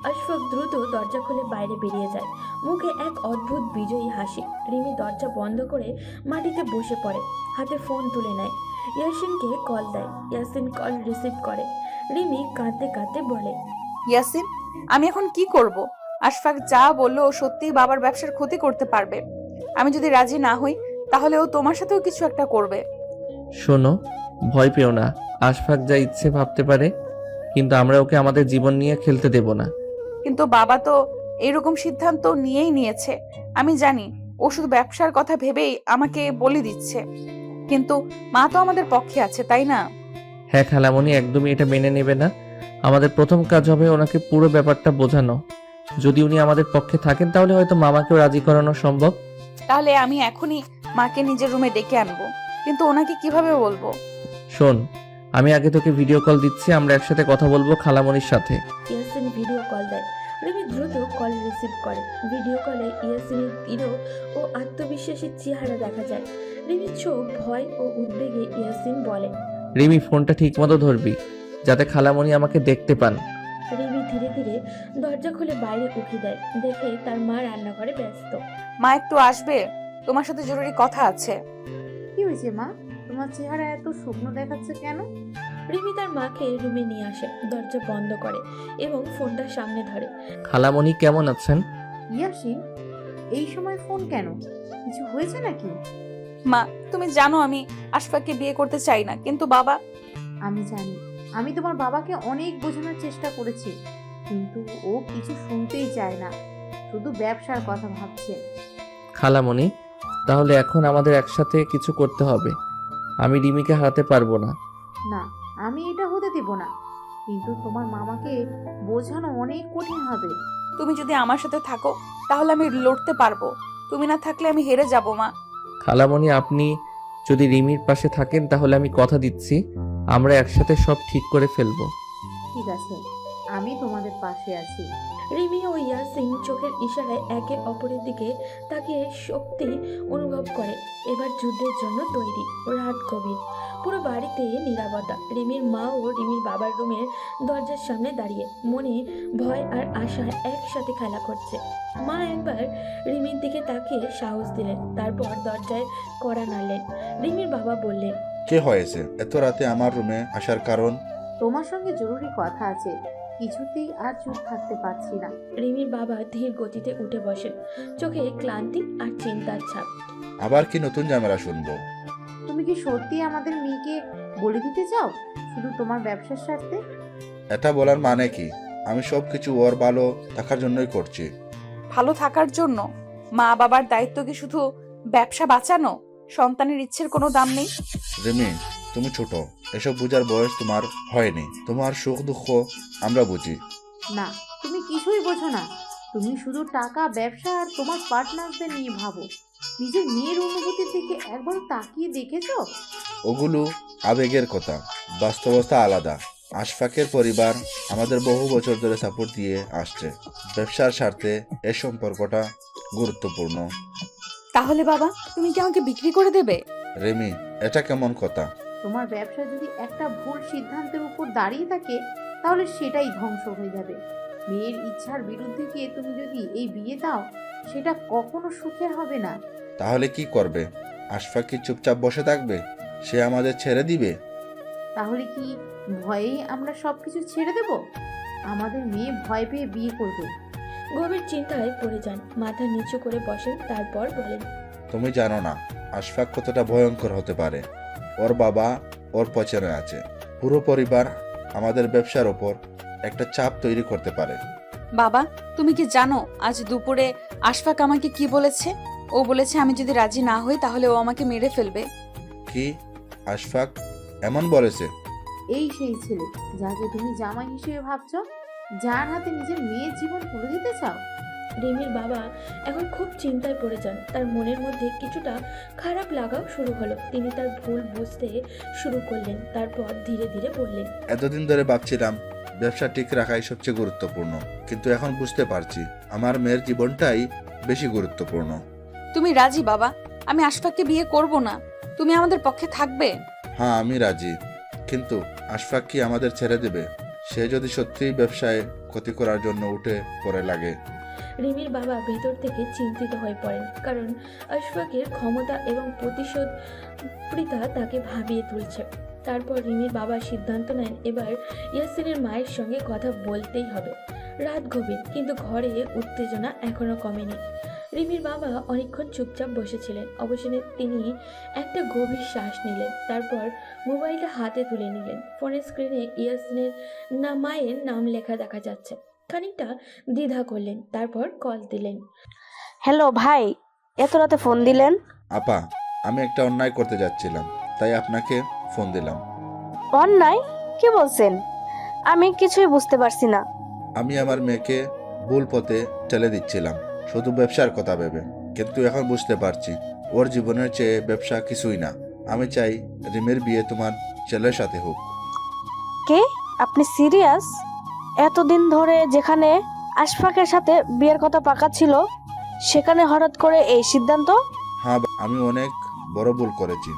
আশফাক দ্রুত দরজা খুলে বাইরে বেরিয়ে যায়, মুখে এক অদ্ভুত বিজয়ী হাসি। রিমি দরজা বন্ধ করে মাটিতে বসে পড়ে, হাতে ফোন তুলে নেয়। ইয়াসিনকে কল দেয়। ইয়াসিন কল রিসিভ করে। রিমি কাঁদতে কাঁদতে বলে, ইয়াসিন, আমি এখন কি করব? আশফাক যা বললো ও সত্যিই বাবার ব্যবসার ক্ষতি করতে পারবে। আমি যদি রাজি না হই তাহলে ও তোমার সাথেও কিছু একটা করবে। শোনো, ভয় পেও না। আশফাক যা ইচ্ছে ভাবতে পারে, কিন্তু আমরা ওকে আমাদের জীবন নিয়ে খেলতে দেব না। কিন্তু বাবা তো এইরকম সিদ্ধান্ত নিয়েই নিয়েছে। আমি জানি ও শুধু ব্যবসার কথা ভেবেই আমাকে বলে দিচ্ছে, কিন্তু মা তো আমাদের পক্ষে আছে, তাই না? হ্যাঁ খালামণি, একদমই এটা মেনে নেবে না। আমাদের প্রথম কাজ হবে ওনাকে পুরো ব্যাপারটা বোঝানো। যদি উনি আমাদের পক্ষে থাকেন তাহলে হয়তো মামাকেও রাজি করানো সম্ভব। তাহলে আমি এখনই মাকে নিজের রুমে ডেকে আনবো, কিন্তু ওনাকে কিভাবে বলবো? শোন, আমি আগে তোকে ভিডিও কল দিচ্ছি, আমরা একসাথে কথা বলবো খালামণির সাথে। ইয়াসিন ভিডিও কল দেয়। রিমি দ্রুত কল রিসিভ করে। ভিডিও কলে ইয়াসিনের দৃঢ় ও আত্মবিশ্বাসী চেহারা দেখা যায়। রিমির চোখ ভয় ও উদ্বেগে। ইয়াসিন বলে, রিমি, ফোনটা ঠিক মতো ধরবি যাতে খালামণি আমাকে দেখতে পান। রিমি ধীরে ধীরে দরজা খুলে বাইরে উকি দেয়, দেখে তার মা রান্নাঘরে ব্যস্ত। মা একটু আসবে, তোমার সাথে জরুরি কথা আছে। কি হয়েছে মা? তোমার চেহারা এত শুকনো দেখাচ্ছে কেন? রিমি তার মাকে রুমে নিয়ে আসে, দরজা বন্ধ করে এবং ফোনটা সামনে ধরে। খালামণি কেমন আছেন? ইয়াসিন, এই সময় ফোন কেন? কিছু হয়েছে নাকি? মা, তুমি জানো আমি আশফাককে বিয়ে করতে চাই না, কিন্তু বাবা। আমি জানি, আমি তোমার বাবাকে অনেক বোঝানোর চেষ্টা করেছি, কিন্তু ও কিছু শুনতেই চায় না, শুধু ব্যবসার কথা ভাবছে। খালামণি, তাহলে এখন আমাদের একসাথে কিছু করতে হবে। আমি রিমিকে হারাতে পারবো না। না, আমি এটা হতে দেব না, কিন্তু তোমার মামাকে বোঝানো অনেক কঠিন হবে। তুমি যদি আমার সাথে থাকো তাহলে আমি লড়তে পারবো, তুমি না থাকলে আমি হেরে যাব। মা, খালামণি, আপনি যদি রিমির পাশে থাকেন তাহলে আমি কথা দিচ্ছি আমরা একসাথে সব ঠিক করে ফেলবো। ঠিক আছে, আমি তোমাদের পাশে আছি। রিমি ও ইয়াসিন চোখের ইশারায় একে অপরের দিকে তাকিয়ে শক্তি অনুভব করে। এবার যুদ্ধের জন্য তৈরি। রাত গভীর, পুরো বাড়িতে নীরবতা। রিমির মা ও রিমির বাবার রুমের দরজার সামনে দাঁড়িয়ে, মনে ভয় আর আশা একসাথে খেলা করছে। মা একবার রিমির দিকে তাকিয়ে সাহস দিলেন, তারপর দরজায় কড়া নাড়লেন। রিমির বাবা বললেন, কে হয়েছে এত রাতে আমার রুমে আসার কারণ? তোমার সঙ্গে জরুরি কথা আছে, কিছুতেই আর চুপ থাকতে পারছি না। রিমির বাবা ধীর গতিতে উঠে বসেন, চোখে ক্লান্তি আর চিন্তার ছাপ। আবার কি নতুন ঝামেলা শুনবো? তুমি কি সত্যি আমাদের মেয়েকে বলে দিতে চাও, শুধু তোমার ব্যবসার স্বার্থে? এটা বলার মানে কি? আমি সবকিছু ওর ভালো থাকার জন্যই করছি। ভালো থাকার জন্য? মা বাবার দায়িত্ব কি শুধু ব্যবসা বাঁচানো? সন্তানের ইচ্ছের কোনো দাম নেই? রিমি, তুমি ছোট, এসব বুঝার বয়স তোমার হয়নি। তোমার সুখ দুঃখ আমরা বুঝি। না, তুমি কিছুই বোঝো না। তুমি শুধু টাকা, ব্যবসা আর তোমার পার্টনারদের নিয়ে ভাবো। নিজের মেয়ের অনুভূতির দিকে একবার তাকিয়ে দেখেছো? ওগুলো আবেগের কথা, বাস্তবতা আলাদা। আশফাকের পরিবার আমাদের বহু বছর ধরে সাপোর্ট দিয়ে আসছে। ব্যবসার স্বার্থে এই সম্পর্কটা গুরুত্বপূর্ণ। তাহলে বাবা, তুমি কি আমাকে বিক্রি করে দেবে? রিমি, এটা কেমন কথা? তোমার ব্যবসা যদি একটা ভুল সিদ্ধান্তের উপর দাঁড়িয়ে থাকে তাহলে সেটাই ধ্বংস হয়ে যাবে। মেয়ের ইচ্ছার বিরুদ্ধে গিয়ে তুমি যদি এই বিয়ে দাও, সেটা কখনো সুখের হবে না। তাহলে কি করবে? আশফাক কি চুপচাপ বসে থাকবে? সে আমাদের ছেড়ে দিবে? তাহলে কি ভয়েই আমরা সব কিছু ছেড়ে দেব? আমাদের মেয়ে ভয় পেয়ে বিয়ে করবে। গভীর চিন্তায় পড়ে যান, মাথা নিচু করে বসেন, তারপর বলেন, তুমি জানো না আশফাক কতটা ভয়ঙ্কর হতে পারে। ওর বাবা ওর পছনে আছে। পুরো পরিবার আমাদের ব্যবসার ওপর একটা চাপ তৈরি করতে পারে। বাবা, তুমি কি জানো আজ দুপুরে আশফাক আমাকে কি বলেছে? ও বলেছে আমি যদি রাজি না হই তাহলে ও আমাকে মেরে ফেলবে। কি? আশফাক এমন বলেছে? এই সেই ছেলে যাকে তুমি জামাই হিসেবে ভাবছো, যার হাতে নিজের মেয়ের জীবন তুলে দিতে চাও। রিমির বাবা এখন খুব চিন্তায় পড়ে যান। তার মনের মধ্যে কিছুটা খারাপ লাগাও শুরু হলো। তিনি তার ভুল বুঝতে শুরু করলেন, তারপর ধীরে ধীরে বললেন, এতদিন ধরে ভাবছিলাম ব্যবসা ঠিক রাখাই সবচেয়ে গুরুত্বপূর্ণ, কিন্তু এখন বুঝতে পারছি আমার মেয়ের জীবনটাই বেশি গুরুত্বপূর্ণ। তুমি রাজি বাবা? আমি আশফাককে বিয়ে করব না। তুমি আমাদের পক্ষে থাকবে? হ্যাঁ, আমি রাজি, কিন্তু আশফাক কি আমাদের ছেড়ে দেবে? সে যদি সত্যিই ব্যবসায় ক্ষতি করার জন্য উঠে পড়ে লাগে? রিমির বাবা ভেতর থেকে চিন্তিত হয়ে পড়েন, কারণ আশফাকের ক্ষমতা এবং প্রতিশোধ প্রীতা তাকে ভাবিয়ে তুলছে। তারপর রিমির বাবা সিদ্ধান্ত নেন এবার ইয়াসিনের মায়ের সঙ্গে কথা বলতেই হবে। রাত গভীর, কিন্তু ঘরে উত্তেজনা এখনো কমেনি। রিমির বাবা অনেকক্ষণ চুপচাপ বসেছিলেন। অবশেষে তিনি একটা গভীর শ্বাস নিলেন, তারপর মোবাইলটা হাতে তুলে নিলেন। ফোনের স্ক্রিনে ইয়াসিনের মায়ের নাম লেখা দেখা যাচ্ছে। খানিকটা দ্বিধা করলেন, তারপর কল দিলেন। হ্যালো ভাই, এত রাতে ফোন দিলেন? আপা, আমি একটা অন্যায় করতে যাচ্ছিলাম, তাই আপনাকে ফোন দিলাম। অন্যায়? কি বলছেন? আমি কিছুই বুঝতে পারছি না। আমি আমার মেয়েকে ভুল পথে ঠেলে দিচ্ছিলাম শুধু ব্যবসার কথা ভেবে, কিন্তু এখন বুঝতে পারছি ওর জীবনের চেয়ে ব্যবসা কিছুই না। আমি চাই রিমের বিয়ে তোমার ছেলের সাথে হোক। কে? আপনি সিরিয়াস? এতদিন ধরে যেখানে আশফাকের সাথে বিয়ের কথা পাকা ছিল, সেখানে হঠাৎ করে এই সিদ্ধান্ত? হ্যাঁ, আমি অনেক বড় ভুল করেছি।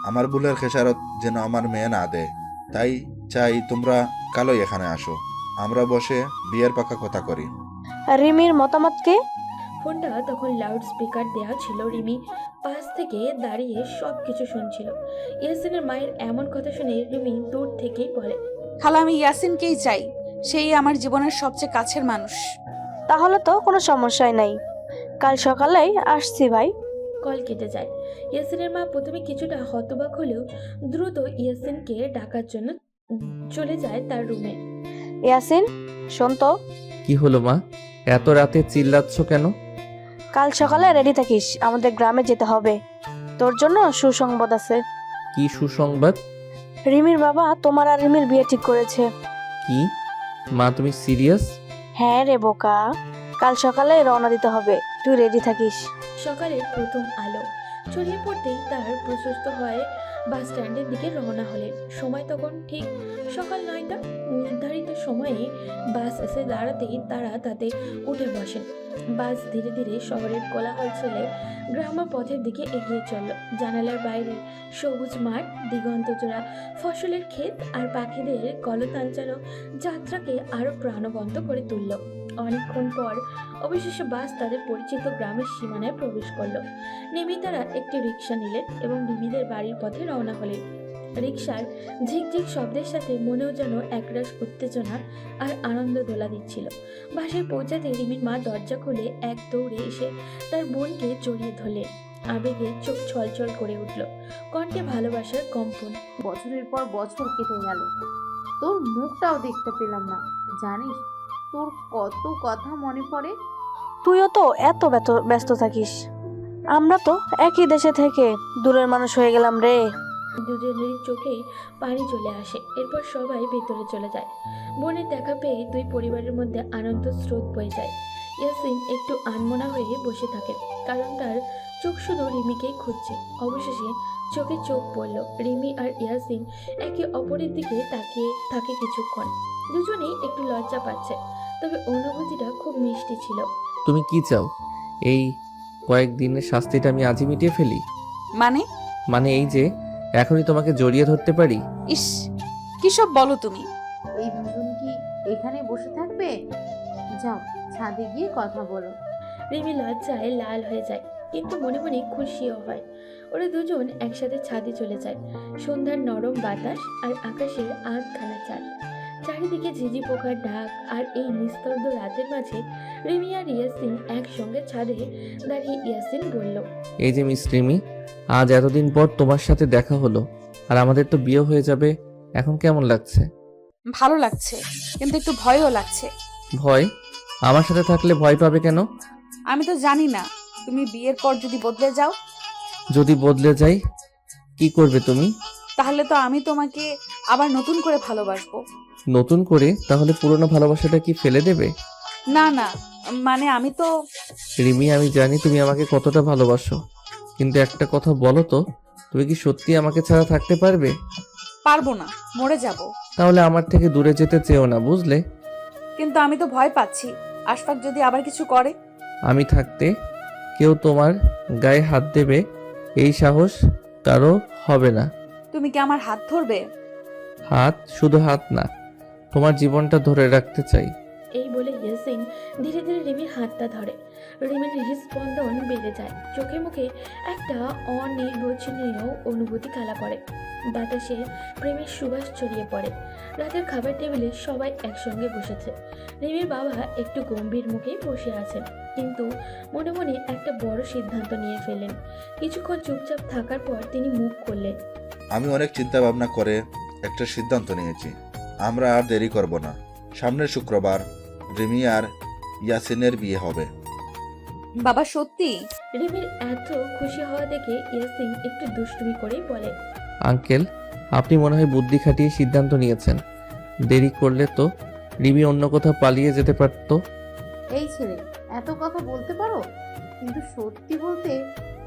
আমার ভুলের খেসারত যেন আমার মেয়ে না দেয়। তাই চাই তোমরা কালই এখানে আসো, আমরা বসে বিয়ের পাকা কথা করি। রিমির মতামত কি? ফোনটা তখন লাউড স্পিকার দেওয়া ছিল। রিমি পাশ থেকে দাঁড়িয়ে সব কিছু শুনছিল। ইয়াসিনের মায়ের এমন কথা শুনে রিমি দূর থেকেই বলে, খালা, আমি ইয়াসিনকেই চাই। সেই আমার জীবনের সবচেয়ে কাছের মানুষ। তাহলে তো কোনো সমস্যাই নাই, কাল সকালেই আসছি ভাই। কল কেটে যায়। ইয়াসিনের মা প্রথমে কিছুটা হতবাক হলেও দ্রুত ইয়াসিনকে ডাকার জন্য চলে যায় তার রুমে। ইয়াসিন, শোন তো। কি হলো মা? এত রাতে চিল্লাচ্ছ কেন? কাল সকালে রেডি থাকিস, আমাদের গ্রামে যেতে হবে। তোর জন্য সুসংবাদ আছে। কি সুসংবাদ? রিমির বাবা তোমার আর রিমির বিয়ে ঠিক করেছে। কি মা, তুমি সিরিয়াস? হ্যাঁ রে বোকা, কাল সকালে রওনা দিতে হবে, তুই রেডি থাকিস। সকালের প্রথম আলো ছড়িয়ে পড়তেই তার প্রশস্ত হয়ে বাস স্ট্যান্ডের দিকে রওনা হলেন। সময় তখন ঠিক সকাল 9টা। নির্ধারিত সময়ে বাস এসে দাঁড়াতেই তারা তাতে উঠে বসেন। বাস ধীরে ধীরে শহরের কোলাহল ছেড়ে গ্রাম্য পথের দিকে এগিয়ে চলল। জানালার বাইরে সবুজ মাঠ, দিগন্তজোড়া ফসলের ক্ষেত আর পাখিদের কলতান যেন যাত্রাকে আরো প্রাণবন্ত করে তুলল। অনেকক্ষণ পর অবশেষে বাস তাদের পরিচিত গ্রামের সীমানায় প্রবেশ করলো। নেমে তারা একটি রিক্সা নিলেন এবং রিমিদের বাড়ির পথে রওনা হলেন। রিক্সার ঝিকঝিক শব্দের সাথে মনেও যেন একরাশ উত্তেজনা আর আনন্দ দোলা দিচ্ছিল। বাসায় পৌঁছাতে রিমির মা দরজা খুলে এক দৌড়ে এসে তার বোনকে জড়িয়ে ধরলেন। আবেগে চোখ ছলছল করে উঠল, কণ্ঠে ভালোবাসার কম্পন। বছরের পর বছর কেটে গেল, তোর মুখটাও দেখতে পেলাম না। জানিস তোর কত কথা মনে পড়ে। তুইও তো এত ব্যস্ত থাকিস, আমরা তো একই দেশে থেকে দূরের মানুষ হয়ে গেলাম রে। দুজনের চোখেই পানি চলে আসে। এরপর সবাই ভেতরে চলে যায়। বোনের দেখা পেয়ে দুই পরিবারের মধ্যে আনন্দ স্রোত বয়ে যায়। ইয়াসিন একটু আনমনা হয়ে বসে থাকে, কারণ তার চোখ শুধু রিমিকেই খুঁজছে। অবশেষে চোখে চোখ পড়ল। রিমি আর ইয়াসিন একে অপরের দিকে তাকিয়ে থাকে কিছুক্ষণ। দুজনেই একটু লজ্জা পাচ্ছে, তবে অনুভূতিটা খুব মিষ্টি ছিল। তুমি কি চাও? এই কয়েকদিনের শাস্তিটা আমি আজই মিটিয়ে ফেলি? মানে এই যে এখনই তোমাকে জড়িয়ে ধরতে পারি। ইস, কি সব বলো তুমি? এই দুজন কি এখানে বসে থাকবে? যাও ছাদে গিয়ে কথা বলো। রিমি লজ্জায় লাল হয়ে যায়। কিন্তু মনে মনে খুশিও হয়। ওরা দুজন একসাথে ছাদে চলে যায়। সন্ধ্যার নরম বাতাস আর আকাশের আধখানা চাঁদ, চারিদিকে ঝিঝি পোকার ডাক, আর এই নিস্তব্ধ রাতের মাঝে রিমি আর ইয়াসিন একসঙ্গে ছাদে দাঁড়িয়ে ইয়াসিন বলল, এই যে মিস রিমি, আজ এতদিন পর তোমার সাথে দেখা হলো, আর আমাদের তো বিয়ে হয়ে যাবে। এখন কেমন লাগছে? ভালো লাগছে, কিন্তু একটু ভয়ও লাগছে। ভয়? আমার সাথে থাকলে ভয় পাবে কেন? আমি তো জানি না, তুমি বিয়ের পর যদি বদলে যাও, যদি বদলে যাই, কি করবে তুমি? তাহলে তো আমি তোমাকে আবার নতুন করে ভালোবাসবো। নতুন করে? তাহলে পুরনো ভালোবাসাটা কি ফেলে দেবে? না না, মানে আমি তো রিমি, আমি জানি তুমি আমাকে কতটা ভালোবাসো, কিন্তু একটা কথা বলো তো, তুমি কি সত্যি আমাকে ছাড়া থাকতে পারবে? পারবো না, মরে যাব। তাহলে আমার থেকে দূরে যেতে চেও না, বুঝলে? কিন্তু আমি তো ভয় পাচ্ছি, আশফাক যদি আবার কিছু করে। আমি থাকতে কেউ তোমার গায়ে হাত দেবে এই সাহস কারো হবে না। তুমি কি আমার হাত ধরবে? হাত? শুধু হাত না, তোমার জীবনটা ধরে রাখতে চাই। এই বলে ইয়াসিন ধীরে ধীরে রিমির হাতটা ধরে। রিমির হৃদস্পন্দন বেড়ে যায়, চোখে মুখে একটা অনির্বচনীয় অনুভূতি খেলা করে। বাতাসে প্রেমের সুবাস ছড়িয়ে পড়ে। রাতের খাবার টেবিলে সবাই একসঙ্গে বসেছে। রিমির বাবা একটু গম্ভীর মুখেই বসে আছেন, কিন্তু মনে মনে একটা বড় সিদ্ধান্ত নিয়ে ফেলেন। কিছুক্ষণ চুপচাপ থাকার পর তিনি মুখ খুললেন। আমি অনেক চিন্তা ভাবনা করে একটা সিদ্ধান্ত নিয়েছি। আমরা আর দেরি করব না। সামনের শুক্রবার রিমি আর ইয়াসিনের বিয়ে হবে। বাবা সত্যি? রিমির এত খুশি হওয়া দেখে ইয়াসিন একটু দুষ্টুমি করেই বলে, আঙ্কেল, আপনি মনে হয় বুদ্ধি খাটিয়ে সিদ্ধান্ত নিয়েছেন। দেরি করলে তো রিমি অন্য কোথাও পালিয়ে যেতে পারতো। এই ছেলে এত কথা বলতে পারো? কিন্তু সত্যি বলতে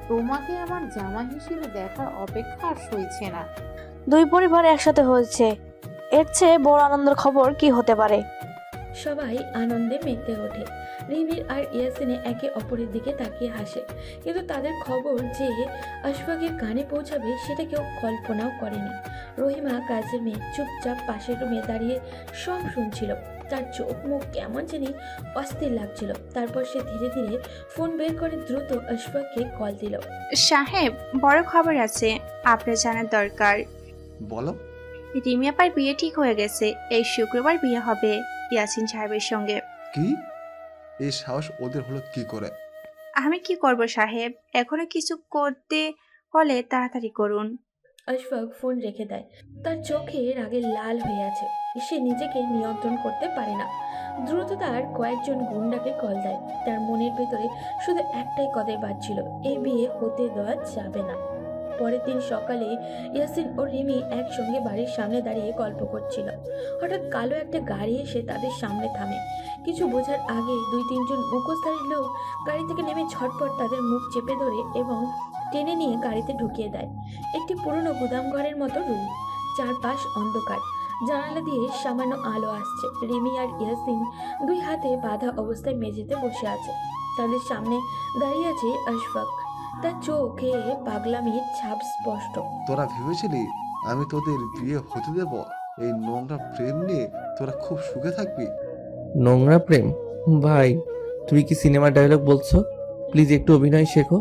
তোমাকে আমার জামাই হিসেবে দেখার অপেক্ষা আর সইছে না। দুই পরিবার একসাথে হয়েছে, এর চেয়ে বড় আনন্দের খবর কি হতে পারে? সবাই আনন্দে মেতে ওঠে। রিমির আর ইয়াসিনে একে অপরের দিকে তাকিয়ে হাসে, কিন্তু তাদের খবর যে আশফাকের কানে পৌঁছাবে সেটা কেউ কল্পনাও করেনি। রহিমা কাজের মেয়ে চুপচাপ পাশের রুমে দাঁড়িয়ে সব শুনছিল। তার চোখ মুখ কেমন জানি অস্থির লাগছিল। তারপর সে ধীরে ধীরে ফোন বের করে দ্রুত আশফাককে কল দিল। সাহেব, বড় খবর আছে, আপনার জানার দরকার। বলো। রিমি আপার বিয়ে ঠিক হয়ে গেছে। এই শুক্রবার বিয়ে হবে ইয়াসিন সাহেবের সঙ্গে। কি? এই সাহস ওদের হলো কি করে? আমি কি করব সাহেব, এখনো কিছু করতে হলে তাড়াতাড়ি করুন। আশফাক ফোন রেখে দেয়। তার চোখে রাগে লাল হয়ে আছে। সে নিজেকে নিয়ন্ত্রণ করতে পারে না। দ্রুত তার কয়েকজন গুন্ডাকে কল দেয়। তার মনের ভেতরে শুধু একটাই কথাই বাজছিল, এই বিয়ে হতে দেওয়া যাবে না। পরের দিন সকালে ইয়াসিন ও রিমি একসঙ্গে বাড়ির সামনে দাঁড়িয়ে গল্প করছিল। হঠাৎ কালো একটা গাড়ি এসে তাদের সামনে থামে। কিছু বোঝার আগে দুই তিনজন মুখোশধারী লোক গাড়ি থেকে নেমে ঝটপট তাদের মুখ চেপে ধরে এবং টেনে নিয়ে গাড়িতে ঢুকিয়ে দেয়। একটি পুরনো গুদাম ঘরের মতো রুম, চারপাশ অন্ধকার, জানালা দিয়ে সামান্য আলো আসছে। রিমি আর ইয়াসিন দুই হাতে বাঁধা অবস্থায় মেঝেতে বসে আছে। তাদের সামনে দাঁড়িয়ে আছে আশফাক, তার চোখে পাগলামির ছাপ স্পষ্ট। তোরা ভেবেছিলি আমি তোদের বিয়ে হতে দেব? এই নোংরা প্রেম নিয়ে তোরা খুব সুখে থাকবি? নোংরা প্রেম? ভাই, তুমি কি সিনেমা ডায়লগ বলছো? প্লিজ একটু অভিনয় শেখো।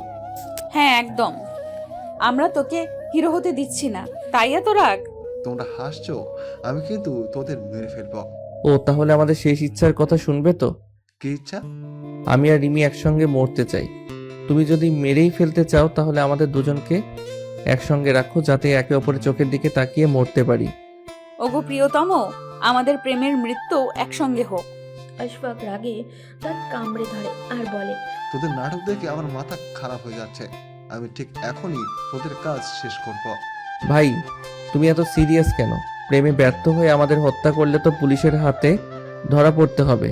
হ্যাঁ একদম, আমরা তোকে হিরো হতে দিচ্ছি না, তাই এত রাগ? তোমরা হাসছো, আমি কিন্তু তোদের মেরে ফেলবো। ও, তাহলে আমাদের শেষ ইচ্ছার কথা শুনবে তো? কি ইচ্ছা? আমি আর রিমি একসঙ্গে মরতে চাই। তুমি যদি মেরেই ফেলতে চাও তাহলে আমাদের দুজনকে একসঙ্গে রাখো, যাতে একে অপরের চোখের দিকে তাকিয়ে মরতে পারি। ওগো প্রিয়তম, আমাদের প্রেমের মৃত্যু একসঙ্গে হোক। আশফাক রাগে তার কামড়ে ধরে আর বলে, তোদের নাটক দেখে আমার মাথা খারাপ হয়ে যাচ্ছে। আমি ঠিক এখনই তোদের কাজ শেষ করব। ভাই, তুমি এত সিরিয়াস কেন? প্রেমে ব্যর্থ হয়ে আমাদের হত্যা করলে তো পুলিশের হাতে ধরা পড়তে হবে।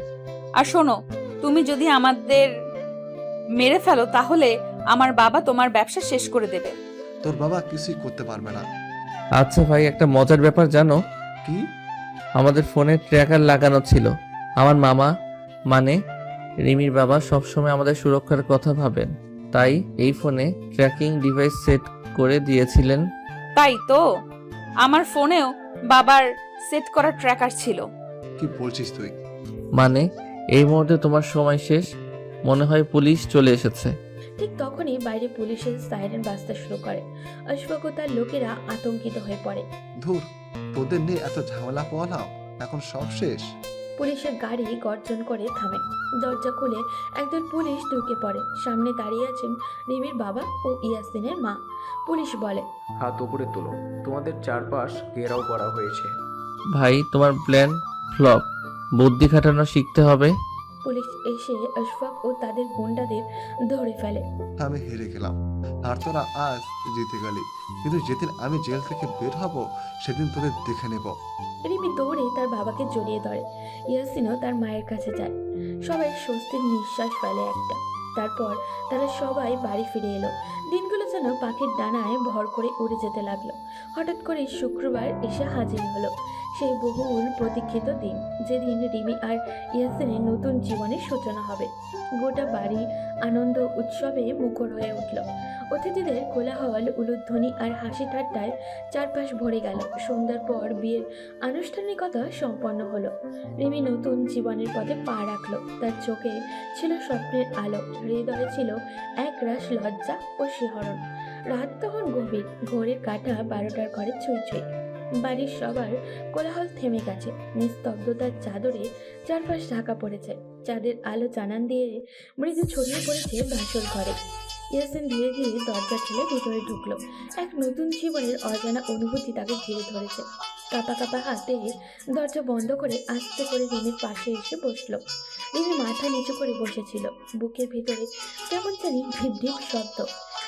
আর শোনো, তুমি যদি আমাদের মেরে ফেলো তাহলে আমার বাবা তোমার ব্যবসা শেষ করে দেবে। তোর বাবা কিছুই করতে পারবে না। আচ্ছা ভাই, একটা মজার ব্যাপার জানো? কি? আমাদের ফোনে ট্র্যাকার লাগানো ছিল। আমার মামা, মানে রিমির বাবা, সবসময় আমাদের সুরক্ষার কথা ভাবেন, তাই এই ফোনে ট্র্যাকিং ডিভাইস সেট করে দিয়েছিলেন। তাই তো, আমার ফোনেও বাবার সেট করা ট্র্যাকার ছিল। কি বলছিস তুই? মানে এই মুহূর্তে তোমার সময় শেষ, মনে হয় পুলিশ চলে এসেছে। ঠিক তখনই বাইরে পুলিশের সাইরেন বাজতে শুরু করে। আশফাক ও তার লোকেরা আতঙ্কিত হয়ে পড়ে। ধুর, তোদের নিয়ে এত ঝামেলা পোহালাম, এখন সব শেষ। পুলিশের গাড়ি গর্জন করে থামে। দরজা খুলে একজন পুলিশ ঢুকে পড়ে। সামনে দাঁড়িয়ে আছেন রিমির বাবা ও ইয়াসিনের মা। পুলিশ বলে, হাত উপরে তোলো, তোমাদের চারপাশ ঘেরাও করা হয়েছে। ভাই তোমার প্ল্যান ফ্লপ, বুদ্ধি খাটানো শিখতে হবে। পুলিশ এসে আশফাক ও তাদের গুন্ডাদের ধরে ফেলে। আমি হেরে গেলাম আর তোরা আজ জিতে গেলি, কিন্তু যেদিন আমি জেল থেকে বের হব সেদিন তোদের দেখে নেব। রিমি দৌড়ে তার বাবাকে জড়িয়ে ধরে। ইয়াসিনও তার মায়ের কাছে যায়। সবাই স্বস্তির নিঃশ্বাস ফেলে একটা। তারপর তারা সবাই বাড়ি ফিরে এলো। দিনগুলো যেন পাখির ডানায় ভর করে উড়ে যেতে লাগলো। হঠাৎ করে শুক্রবার এসে হাজির হলো সেই বহুল প্রতীক্ষিত দিন, যেদিন রিমি আর ইয়াসিনের নতুন জীবনের সূচনা হবে। গোটা বাড়ি আনন্দ উৎসবে মুখর হয়ে উঠল। অতিথিদের কোলাহল, উলুধ্বনি আর হাসি ঠাট্টায় চারপাশ ভরে গেল। সন্ধ্যার পর বিয়ের আনুষ্ঠানিকতা সম্পন্ন হলো। রিমি নতুন জীবনের পথে পা রাখলো। তার চোখে ছিল স্বপ্নের আলো, হৃদয়ে ছিল একরাশ লজ্জা ও শিহরণ। রাত তখন গভীর, ঘড়ির কাঁটা 12টার ঘরে ছুঁই ছুঁই। বাড়ির সবার কোলাহল থেমে গেছে। নিস্তব্ধতার চাদরে চারপাশ ঢাকা পড়েছে। চাঁদের আলো জানান দিয়ে মৃদু ছড়িয়ে পড়েছে বাসর ঘরে। ইয়াসিন ধীরে ধীরে দরজা ঠেলে ভিতরে ঢুকলো। এক নতুন জীবনের অজানা অনুভূতি তাকে ঘিরে ধরেছে। কাঁপা কাঁপা হাতে দরজা বন্ধ করে আস্তে করে রিমির পাশে এসে বসলো। রিমি মাথা নিচু করে বসেছিল। বুকের ভিতরে কেমন জানি ঢিপ ঢিপ শব্দ।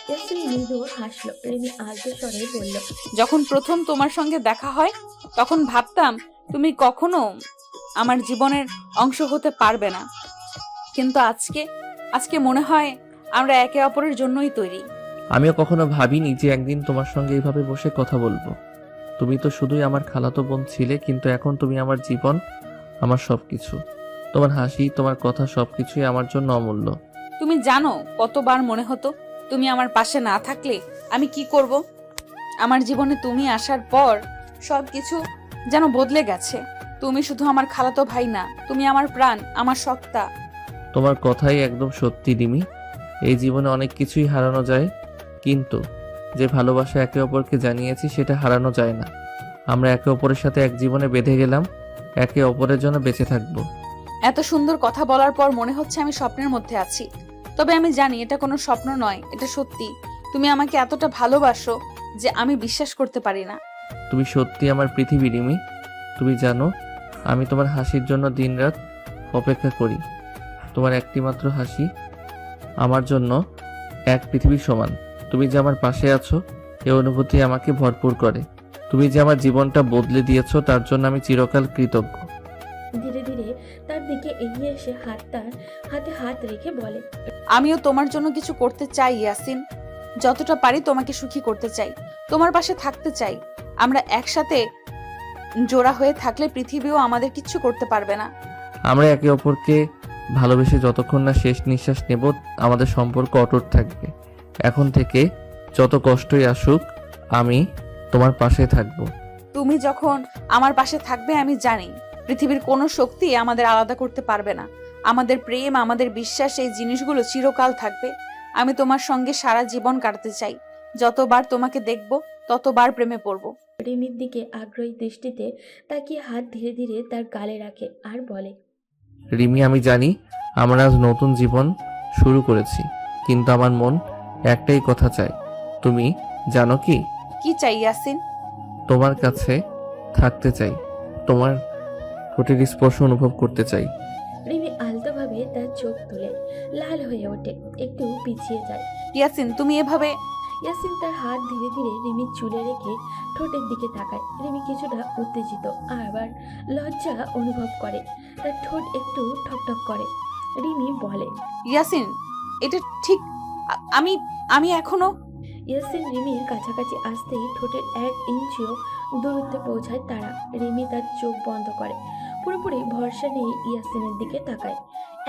ইয়াসিন মৃদু হাসলো। রিমি আলতো স্বরে বলল, যখন প্রথম তোমার সঙ্গে দেখা হয় তখন ভাবতাম তুমি কখনো আমার জীবনের অংশ হতে পারবে না, কিন্তু আজকে মনে হয় আমরা একে অপরের জন্যই তৈরি। আমিও কখনো ভাবিনি যে একদিন তোমার সঙ্গে এইভাবে বসে কথা বলবো। তুমি তো শুধুই আমার খালাতো বোন ছিলে, কিন্তু এখন তুমি আমার জীবন, আমার সবকিছু। তোমার হাসি, তোমার কথা সবকিছুই আমার জন্য অমূল্য। তুমি জানো কতবার মনে হতো তুমি আমার পাশে না থাকলে আমি কি করব। আমার জীবনে তুমি আসার পর সবকিছু যেন বদলে গেছে। তুমি শুধু আমার খালাতো ভাই না, তুমি আমার প্রাণ, আমার সত্তা। তোমার কথাই একদম সত্যি রিমি। এই জীবনে অনেক কিছুই হারানো যায়, কিন্তু যে ভালোবাসা একে অপরকে জানিয়েছি সেটা হারানো যায় না। আমরা একে অপরের সাথে এক জীবনে বেঁধে গেলাম, একে অপরের জন্য বেঁচে থাকবো। এত সুন্দর কথা বলার পর মনে হচ্ছে আমি স্বপ্নের মধ্যে আছি, তবে আমি জানি এটা কোনো স্বপ্ন নয়, এটা সত্যি। তুমি আমাকে এতটা ভালোবাসো যে আমি বিশ্বাস করতে পারি না। তুমি সত্যি আমার পৃথিবী রিমি। তুমি জানো আমি তোমার হাসির জন্য দিনরাত অপেক্ষা করি। তোমার একটি মাত্র হাসি আমার জন্য এক পৃথিবীর সমান। তুমি যে আমার পাশে আছো এই অনুভূতি আমাকে ভরপুর করে। তুমি যে আমার জীবনটা বদলে দিয়েছো তার জন্য আমি চিরকাল কৃতজ্ঞ। ধীরে ধীরে তার দিকে এগিয়ে এসে তার হাতে হাত রেখে বলে, আমিও তোমার জন্য কিছু করতে চাই ইয়াসিন। যতটা পারি তোমাকে সুখী করতে চাই, তোমার পাশে থাকতে চাই। আমরা একসাথে জোড়া হয়ে থাকলে পৃথিবীও আমাদের কিচ্ছু করতে পারবে না। আমরা একে অপরকে ভালোবেসে যতক্ষণ না শেষ নিঃশ্বাস নেব আমাদের সম্পর্ক অটুট থাকবে। এখন থেকে যত কষ্টই আসুক আমি তোমার পাশে থাকবো। তুমি যখন আমার পাশে থাকবে আমি জানি পৃথিবীর কোনো শক্তি আমাদের আলাদা করতে পারবে না। আমাদের প্রেম, আমাদের বিশ্বাস, এই জিনিসগুলো চিরকাল থাকবে। আমি তোমার সঙ্গে সারা জীবন কাটাতে চাই। যতবার তোমাকে দেখব ততবার প্রেমে পড়ব। রিমির দিকে আগ্রহী দৃষ্টিতে তাকিয়ে হাত ধীরে ধীরে তার গালে রাখে আর বলে, রিমি আমি জানি আমরা আজ নতুন জীবন শুরু করেছি, কিন্তু আমার মন একটাই কথা চায়। তুমি জানো কি? কি চাই ইয়াসিন? তোমার কাছে থাকতে চাই, তোমার ঠোঁটের স্পর্শ অনুভব করতে চাই। রিমি আলতোভাবে তার চোখ তুলে লাল হয়ে ওঠে, একটু পিছিয়ে যায়। ইয়াসিন তুমি এভাবে। ইয়াসিন তার হাত ধীরে ধীরে রিমির চুলে রেখে ঠোঁটের দিকে তাকায়। রিমি কিছুটা উত্তেজিত আবার লজ্জা অনুভব করে। তার ঠোঁট একটু ঠকঠক করে। রিমি বলে, ইয়াসিন এটা ঠিক, আমি এখনো। ইয়াসিন রিমির কাছাকাছি আসতেই ঠোঁটের 1 ইঞ্চিও দূরত্বে পৌঁছায় তারা। রিমি তার চোখ বন্ধ করে পুরোপুরি ভরসা নিয়ে ইয়াসিনের দিকে তাকায়।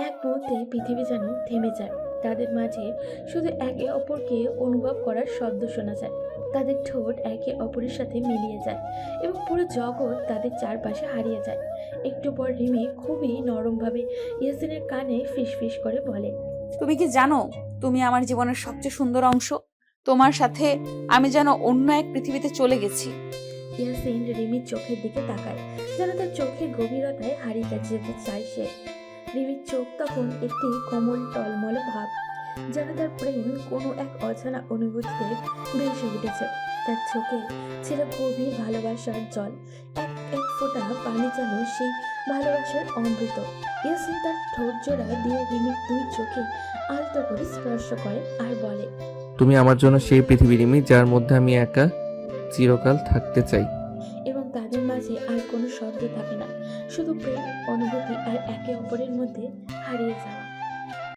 এক মুহূর্তে পৃথিবী যেন থেমে যায়। তাদের মাঝে শুধু একে অপরকে অনুভব করার শব্দ শোনা যায়। তাদের ঠোঁট একে অপরের সাথে মিলিয়ে যায় এবং পুরো জগৎ তাদের চারপাশে হারিয়ে যায়। একটু পর রিমি খুবই নরমভাবে ইয়াসিনের কানে ফিসফিস করে বলে, তুমি কি জানো তুমি আমার জীবনের সবচেয়ে সুন্দর অংশ? তোমার সাথে আমি যেন অন্য এক পৃথিবীতে চলে গেছি। ইয়াসিন রিমির চোখের দিকে তাকায়, যেন তার চোখের গভীরতায় হারিয়ে যেতে চায় সে। রিমির চোখ তখন একটি কোমল টলমল ভাব, যেন তার প্রেম কোনো এক অজানা অনুভূতিতে ভেসে উঠেছে। তার চোখে ছিল গভীর ভালোবাসার জল, এক এক ফোঁটা পানি যেন সেই ভালোবাসার অমৃত। ইয়াসিন তার ঠোঁট জোড়া দিয়ে রিমির দুই চোখে আলতো করে স্পর্শ করে আর বলে, তুমি আমার জন্য সেই পৃথিবী রিমি, যার মধ্যে আমি একা চিরকাল থাকতে চাই। এবং তাদের মাঝে আর কোনো শব্দ থাকে না, শুধু প্রেম, অনুভূতি আর একে অপরের মধ্যে হারিয়ে যাওয়া।